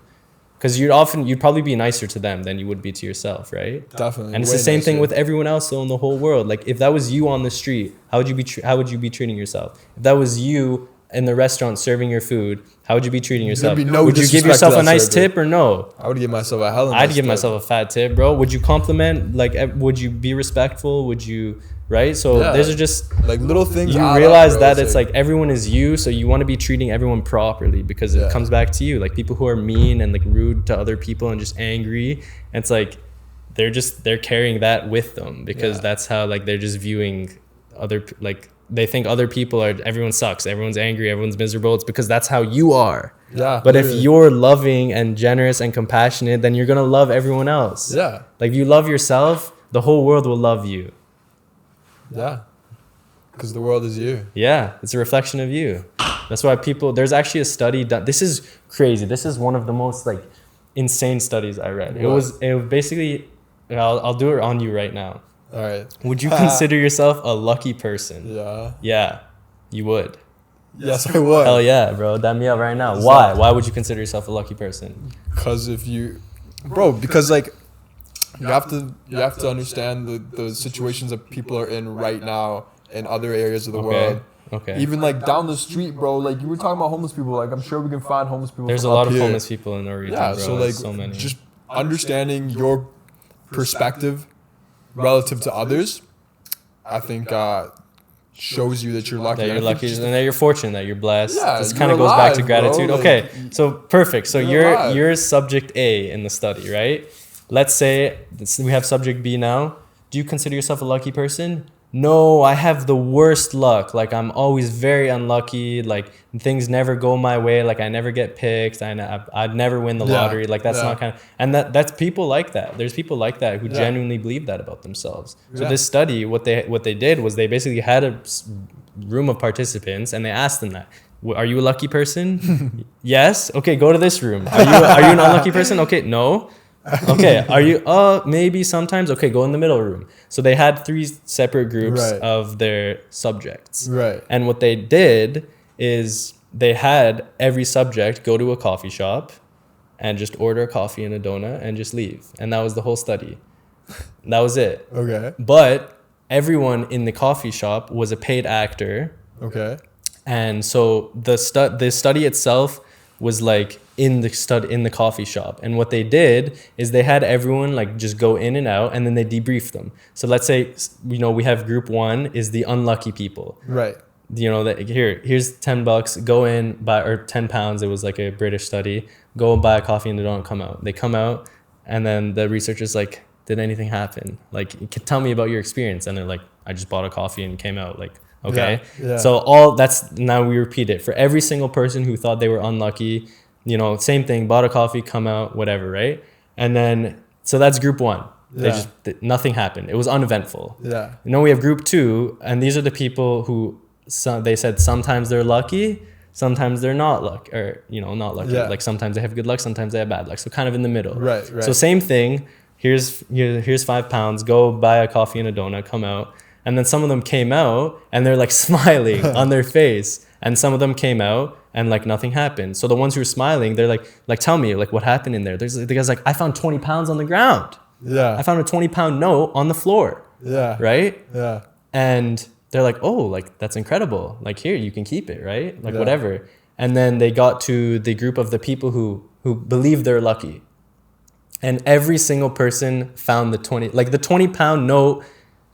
Because you'd probably be nicer to them than you would be to yourself, right? Definitely. And it's way the same thing nicer. with everyone else though in the whole world. Like if that was you on the street, how would you be treating yourself? If that was you in the restaurant serving your food, how would you be treating yourself? There'd be no would you give disrespect yourself to a that nice server. tip or no? I would give myself a hell of a I'd nice give tip. myself a fat tip, bro. Would you compliment? Like, would you be respectful? Would you, right? So Yeah. these are just, like little things. you add up, realize bro. that it's like everyone is you, so you want to be treating everyone properly because Yeah. it comes back to you. Like people who are mean and like rude to other people and just angry, and it's like they're carrying that with them because Yeah. that's how like they're just viewing like they think other people are, everyone sucks, everyone's angry, everyone's miserable. It's because that's how you are. Yeah. But if literally. you're loving and generous and compassionate, then you're gonna love everyone else. Yeah. Like if you love yourself, the whole world will love you. Yeah. Because the world is you. Yeah, it's a reflection of you. That's why there's actually a study done. This is crazy. This is one of the most like insane studies I read. It was basically, I'll do it on you right now. All right. Would you consider yourself a lucky person? Yeah. Yeah, you would. Yes, I would. Hell yeah, bro. Dab me up right now. Why? Why would you consider yourself a lucky person? Because because like you have to understand the situations that people are in right now in other areas of the world. Okay. Even like down the street, bro. Like you were talking about homeless people. Like I'm sure we can find homeless people. There's a from lot up of here. homeless people in our region, Yeah. bro. So like There's so many. just understanding your perspective relative to others, I think shows you that you're lucky. that you're And I think lucky just- and that you're fortunate, that you're blessed. Yeah, this you're kind of goes back to alive, bro. gratitude. Like, Okay, so perfect. So you're alive. you're subject A in the study, right? Let's say we have subject B now. Do you consider yourself a lucky person? No, I have the worst luck. Like I'm always very unlucky. Like things never go my way. Like I never get picked. I'd never win the Yeah, lottery. Like that's yeah. not kind of, and that's people like that. There's people like that who Yeah. genuinely believe that about themselves. So Yeah. this study, what they did was they basically had a room of participants and they asked them that. Are you a lucky person? Yes. Okay, go to this room. Are you an unlucky person? Okay, no. Okay, are you maybe sometimes? Okay, go in the middle room. So they had 3 separate groups Right. of their subjects. Right. And what they did is they had every subject go to a coffee shop and just order a coffee and a donut and just leave. And that was the whole study. That was it. Okay. But everyone in the coffee shop was a paid actor. Okay. And so the study itself was like in the coffee shop. And what they did is they had everyone like just go in and out and then they debriefed them. So let's say, we have group 1 is the unlucky people. Right. That here's $10, go in buy, or £10. It was like a British study. Go and buy a coffee and they don't come out. They come out and then the researcher's like, did anything happen? Like, tell me about your experience. And they're like, I just bought a coffee and came out. Like, okay. Yeah. So now we repeat it for every single person who thought they were unlucky, same thing, bought a coffee, come out, whatever. Right. And then, so that's group 1. Yeah. Nothing happened. It was uneventful. Yeah. We have group 2, and these are the people who they said sometimes they're lucky, sometimes they're not lucky, or not lucky. Yeah. Like sometimes they have good luck, sometimes they have bad luck. So kind of in the middle. Right. So same thing. Here's £5. Go buy a coffee and a donut. Come out. And then some of them came out and they're like smiling on their face, and some of them came out and like nothing happened. So the ones who were smiling, they're like tell me like what happened in there. There's the guy's like, I found 20 pounds on the ground. Yeah. I found a 20-pound note on the floor. Yeah. Right. Yeah. And they're like, oh, like that's incredible. Like here, you can keep it, right? Like Yeah. whatever. And then they got to the group of the people who believe they're lucky. And every single person found the 20-pound note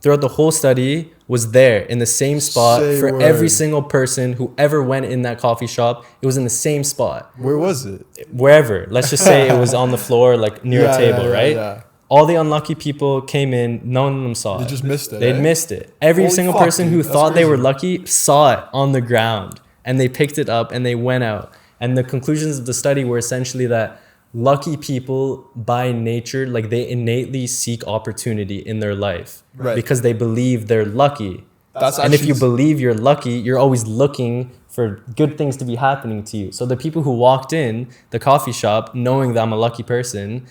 throughout the whole study was there in the same spot Say for word. every single person who ever went in that coffee shop. It was in the same spot, Where was it? wherever. Let's just say it was on the floor, like near a table, right? Yeah. All the unlucky people came in, none of them saw They it. just missed it. They'd eh? missed it. Every Holy single fuck, person dude. who That's thought they were crazy. lucky saw it on the ground, and they picked it up and they went out. And the conclusions of the study were essentially that lucky people by nature, like they innately seek opportunity in their life, Right. because they believe they're lucky. That's And if actually- you believe you're lucky, you're always looking for good things to be happening to you. So the people who walked in the coffee shop knowing that I'm a lucky person,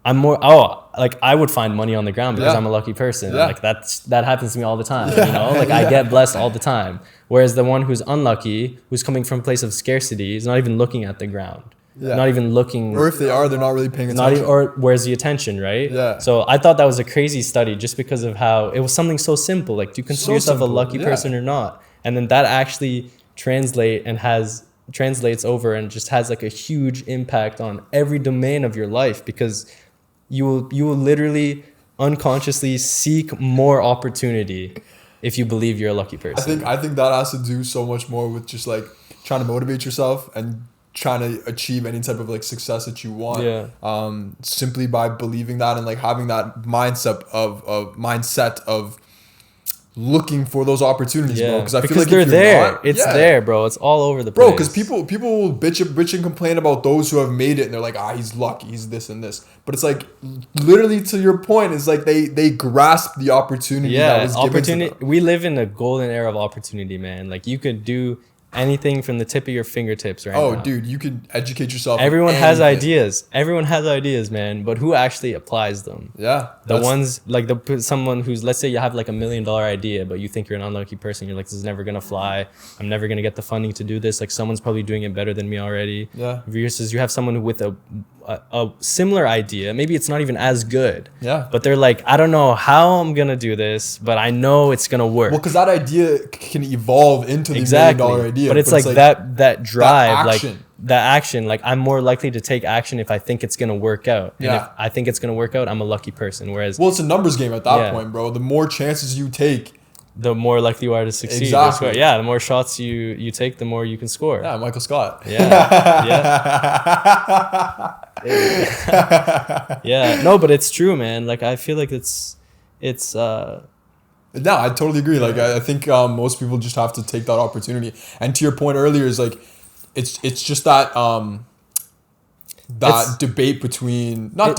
I would find money on the ground because Yeah. I'm a lucky person. Yeah. Like that happens to me all the time, Like I get blessed all the time. Whereas the one who's unlucky, who's coming from a place of scarcity, is not even looking at the ground. Yeah. Not even looking. Or if they are, they're not really paying Not attention. even, or where's the attention, right? Yeah. So I thought that was a crazy study just because of how it was something so simple. Like, do you consider So yourself simple, a lucky yeah. person or not? And then that actually translates over and just has like a huge impact on every domain of your life, because you will literally unconsciously seek more opportunity if you believe you're a lucky person. I think that has to do so much more with just like trying to motivate yourself and trying to achieve any type of like success that you want. Yeah. Simply by believing that and like having that mindset of looking for those opportunities, bro. Because I feel like they're if you're there. not, It's there, bro. It's all over the place. bro. Because people will bitch and complain about those who have made it, and they're like, he's lucky, he's this and this. But it's like, literally to your point, it's like they grasp the opportunity that was given to them. We live in a golden era of opportunity, man. Like you could do anything from the tip of your fingertips right now. Oh, dude, you can educate yourself. Everyone has ideas. Everyone has ideas, man. But who actually applies them? Yeah. The ones like someone who's, let's say you have like $1 million idea, but you think you're an unlucky person. You're like, this is never gonna fly. I'm never gonna get the funding to do this. Like someone's probably doing it better than me already. Yeah. Versus you have someone with a similar idea. Maybe it's not even as good. Yeah. But they're like, I don't know how I'm gonna do this, but I know it's gonna work. Well, because that idea can evolve into the $1 million idea. But it's like that drive, that like action. that action. Like I'm more likely to take action if I think it's gonna work out. And Yeah. if I think it's gonna work out, I'm a lucky person. Whereas, well, it's a numbers game at that Yeah. point, bro. The more chances you take, the more likely you are to succeed. Exactly. Yeah, the more shots you take, the more you can score. yeah, Michael Scott. Yeah. Yeah. No, but it's true, man. Like I feel like it's No, I totally agree. Like I think most people just have to take that opportunity. And to your point earlier, is like it's just that debate between but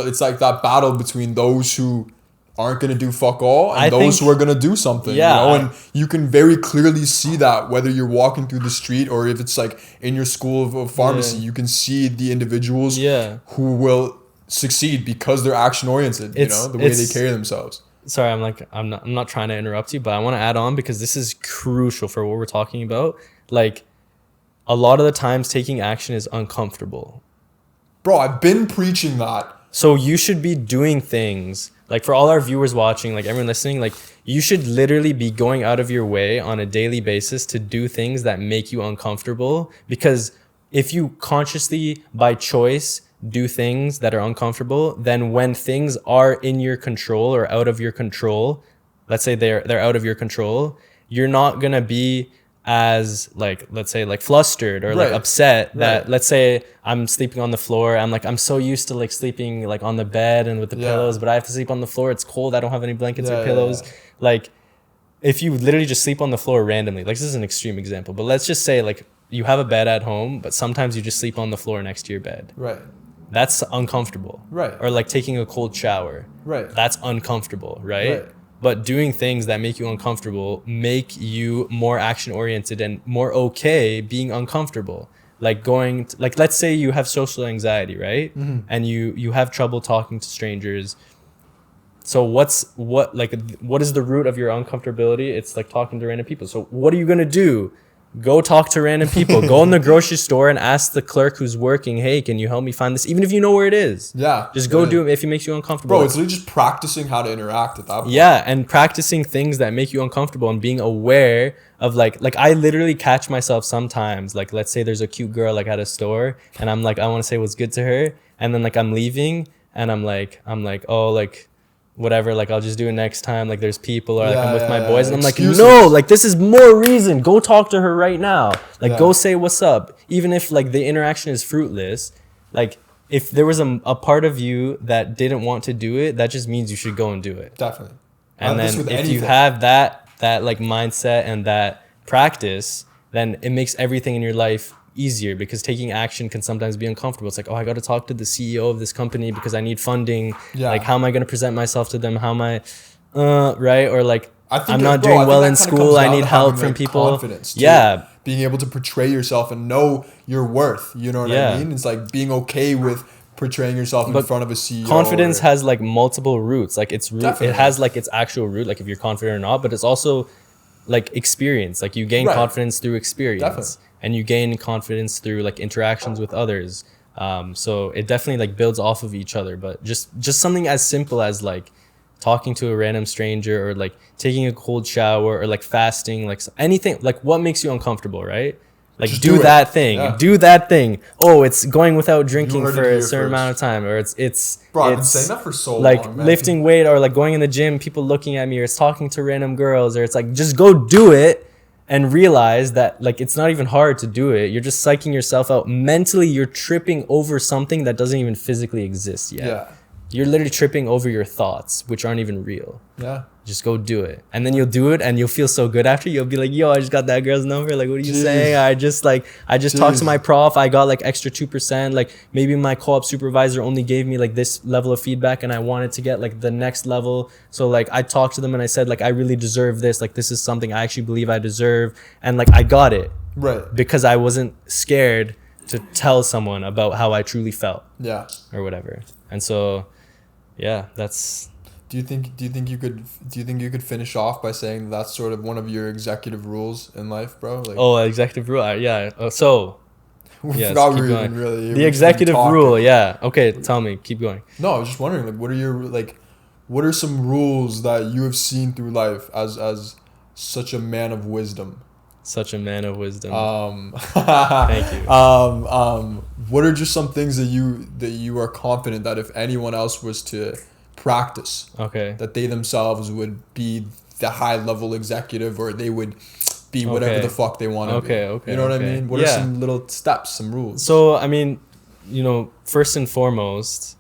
it's like that battle between those who aren't gonna do fuck all and those who are gonna do something. Yeah, you know, and you can very clearly see that whether you're walking through the street or if it's like in your school of pharmacy, you can see the individuals who will succeed because they're action oriented. You know, the way they carry themselves. Sorry, I'm not trying to interrupt you, but I want to add on because this is crucial for what we're talking about. Like a lot of the times taking action is uncomfortable. Bro, I've been preaching that. So you should be doing things, like for all our viewers watching, like everyone listening, like you should literally be going out of your way on a daily basis to do things that make you uncomfortable. Because if you consciously, by choice, do things that are uncomfortable, then when things are in your control or out of your control, let's say they're out of your control, you're not gonna be as like, let's say like flustered or like upset that let's say I'm sleeping on the floor. I'm so used to like sleeping like on the bed and with the pillows, but I have to sleep on the floor. It's cold. I don't have any blankets or pillows. Like if you literally just sleep on the floor randomly, like this is an extreme example, but let's just say like you have a bed at home, but sometimes you just sleep on the floor next to your bed. Right. That's uncomfortable. Right. Or like taking a cold shower. Right. That's uncomfortable, right? But doing things that make you uncomfortable make you more action oriented and more okay being uncomfortable. Like like let's say you have social anxiety, right? Mm-hmm. And you have trouble talking to strangers. So what is the root of your uncomfortability? It's like talking to random people. So what are you gonna do? Go talk to random people. Go in the grocery store and ask the clerk who's working, hey, can you help me find this? Even if you know where it is. Yeah. Just go do it if it makes you uncomfortable. Bro, it's literally just practicing how to interact at that point. Yeah, and practicing things that make you uncomfortable and being aware of like I literally catch myself sometimes. Like let's say there's a cute girl like at a store and I'm like, I want to say what's good to her. And then like I'm leaving and I'm like, oh, like whatever, like I'll just do it next time, like there's people or like I'm with my boys and I'm like, no, like this is more reason, go talk to her right now, like go say what's up, even if like the interaction is fruitless. Like if there was a part of you that didn't want to do it, that just means you should go and do it. Definitely. And then if you have that like mindset and that practice, then it makes everything in your life easier, because taking action can sometimes be uncomfortable. It's like, oh, I got to talk to the CEO of this company because I need funding. Like, how am I going to present myself to them? How am I, right? Or like, I'm not doing well in school. I need help from people. Confidence too. Being able to portray yourself and know your worth. You know what I mean? It's like being okay with portraying yourself in front of a CEO. Confidence has like multiple roots. Like it has like its actual root, like if you're confident or not, but it's also like experience. Like you gain confidence through experience. Definitely. And you gain confidence through like interactions with others. So it definitely like builds off of each other. But just something as simple as like talking to a random stranger, or like taking a cold shower, or like fasting, like anything, like what makes you uncomfortable, right? Like Just do do that it. thing. Yeah. Do that thing. Oh, it's going without drinking heard it for a here certain amount of first. time, or it's Bro, I've been it's saying that for so like long, man. lifting weight, or like going in the gym, people looking at me, or it's talking to random girls, or it's like just go do it and realize that like it's not even hard to do it. You're just psyching yourself out. Mentally, you're tripping over something that doesn't even physically exist yet. Yeah. You're literally tripping over your thoughts, which aren't even real. Yeah. Just go do it. And then you'll do it and you'll feel so good after. You'll be like, yo, I just got that girl's number. Like, what are you saying? I just talked to my prof. I got like extra 2%. Like maybe my co-op supervisor only gave me like this level of feedback and I wanted to get like the next level. So like I talked to them and I said like, I really deserve this. Like this is something I actually believe I deserve. And like I got it. Right. Because I wasn't scared to tell someone about how I truly felt. Yeah. Or whatever. And so, yeah, that's... Do you think you could finish off by saying that's sort of one of your executive rules in life, bro? Like, Oh, executive rule. Yeah. So, we yes, forgot we keep were going. even really The executive rule. Yeah. Okay. Tell me. Keep going. No, I was just wondering, like, what are some rules that you have seen through life as such a man of wisdom? Such a man of wisdom. Thank you. What are just some things that you are confident that if anyone else was to practice, Okay. that they themselves would be the high level executive, or they would be whatever the fuck they want to be. Okay. You know what I mean? What are Yeah. some little steps, some rules? So, I mean, first and foremost,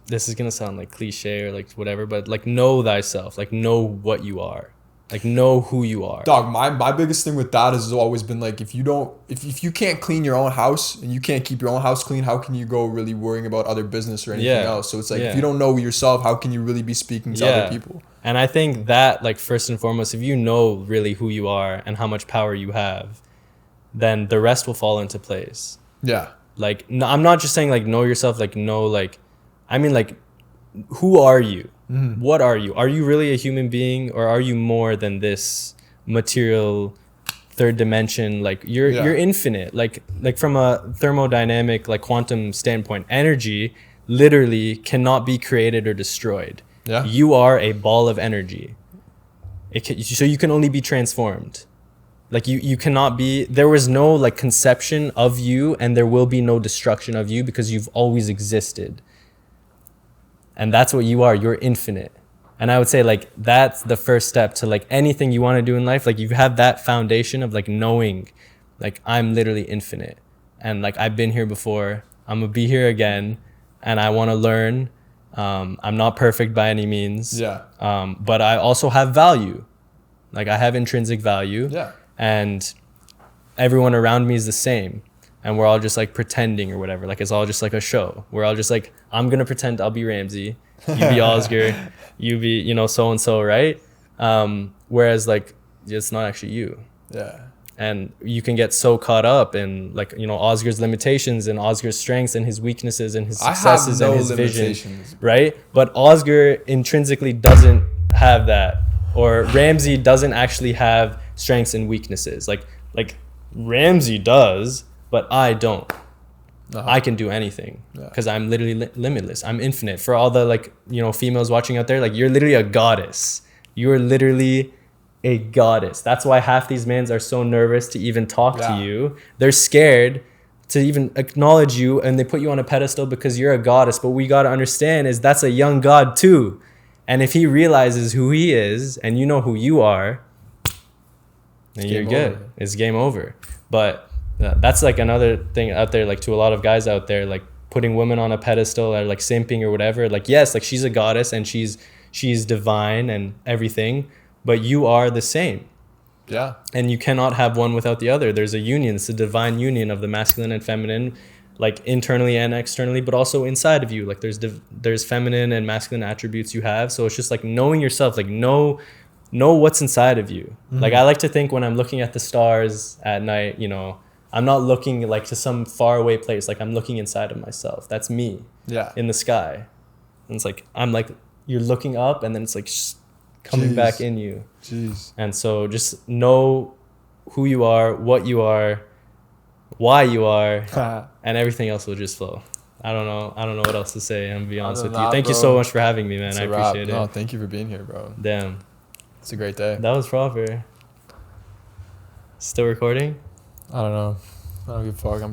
this is going to sound like cliche or like whatever, but like know thyself, like know what you are, like know who you are. Dog, my biggest thing with that has always been like, if you can't clean your own house and you can't keep your own house clean, how can you go really worrying about other business or anything else? So it's like, if you don't know yourself, how can you really be speaking to other people? And I think that, like, first and foremost, if you know really who you are and how much power you have, then the rest will fall into place. Yeah. Like, no, I'm not just saying like know yourself, like know, like, I mean, like, who are you? Mm-hmm. What are you? Are you really a human being, or are you more than this material third dimension? Like you're infinite. Like from a thermodynamic, like quantum standpoint, energy literally cannot be created or destroyed. Yeah. You are a ball of energy. So you can only be transformed. Like you cannot be, there was no like conception of you, and there will be no destruction of you, because you've always existed. And that's what you are. You're infinite. And I would say like that's the first step to like anything you want to do in life. Like you have that foundation of like knowing like I'm literally infinite, and like I've been here before, I'm gonna be here again, and I want to learn. I'm not perfect by any means. Yeah. But I also have value. Like I have intrinsic value. Yeah. And everyone around me is the same. And we're all just like pretending or whatever. Like it's all just like a show. We're all just like, I'm going to pretend I'll be Ramzy. You be Ozgur. You be, so-and-so, right? Whereas like, it's not actually you. Yeah. And you can get so caught up in like, Ozgur's limitations and Ozgur's strengths and his weaknesses and his successes and his vision, right? But Ozgur intrinsically doesn't have that, or Ramzy doesn't actually have strengths and weaknesses. Like Ramzy does, but I don't. I can do anything because I'm literally limitless. I'm infinite. For all the like, females watching out there, like you're literally a goddess. You're literally a goddess. That's why half these men are so nervous to even talk to you. They're scared to even acknowledge you, and they put you on a pedestal because you're a goddess. But we got to understand is that's a young god too. And if he realizes who he is and you know who you are, then you're good. It's game over. But that's like another thing out there, like to a lot of guys out there, like putting women on a pedestal or like simping or whatever. Like, yes, like she's a goddess and she's divine and everything, but you are the same. Yeah. And you cannot have one without the other. There's a union. It's a divine union of the masculine and feminine, like internally and externally, but also inside of you. Like there's feminine and masculine attributes you have. So it's just like knowing yourself, like know what's inside of you. Mm-hmm. Like I like to think when I'm looking at the stars at night, I'm not looking like to some faraway place. Like I'm looking inside of myself. That's me. Yeah. In the sky. And it's like, I'm like, you're looking up and then it's like coming back in you. Jeez. And so just know who you are, what you are, why you are, and everything else will just flow. I don't know what else to say. I'm gonna be honest Other with than you. that, Thank you bro, so much for having me, man. It's I a wrap. appreciate No, it. thank you for being here, bro. Damn, It's a great day. that was proper. Still recording? I don't know. I don't give a fuck. I'm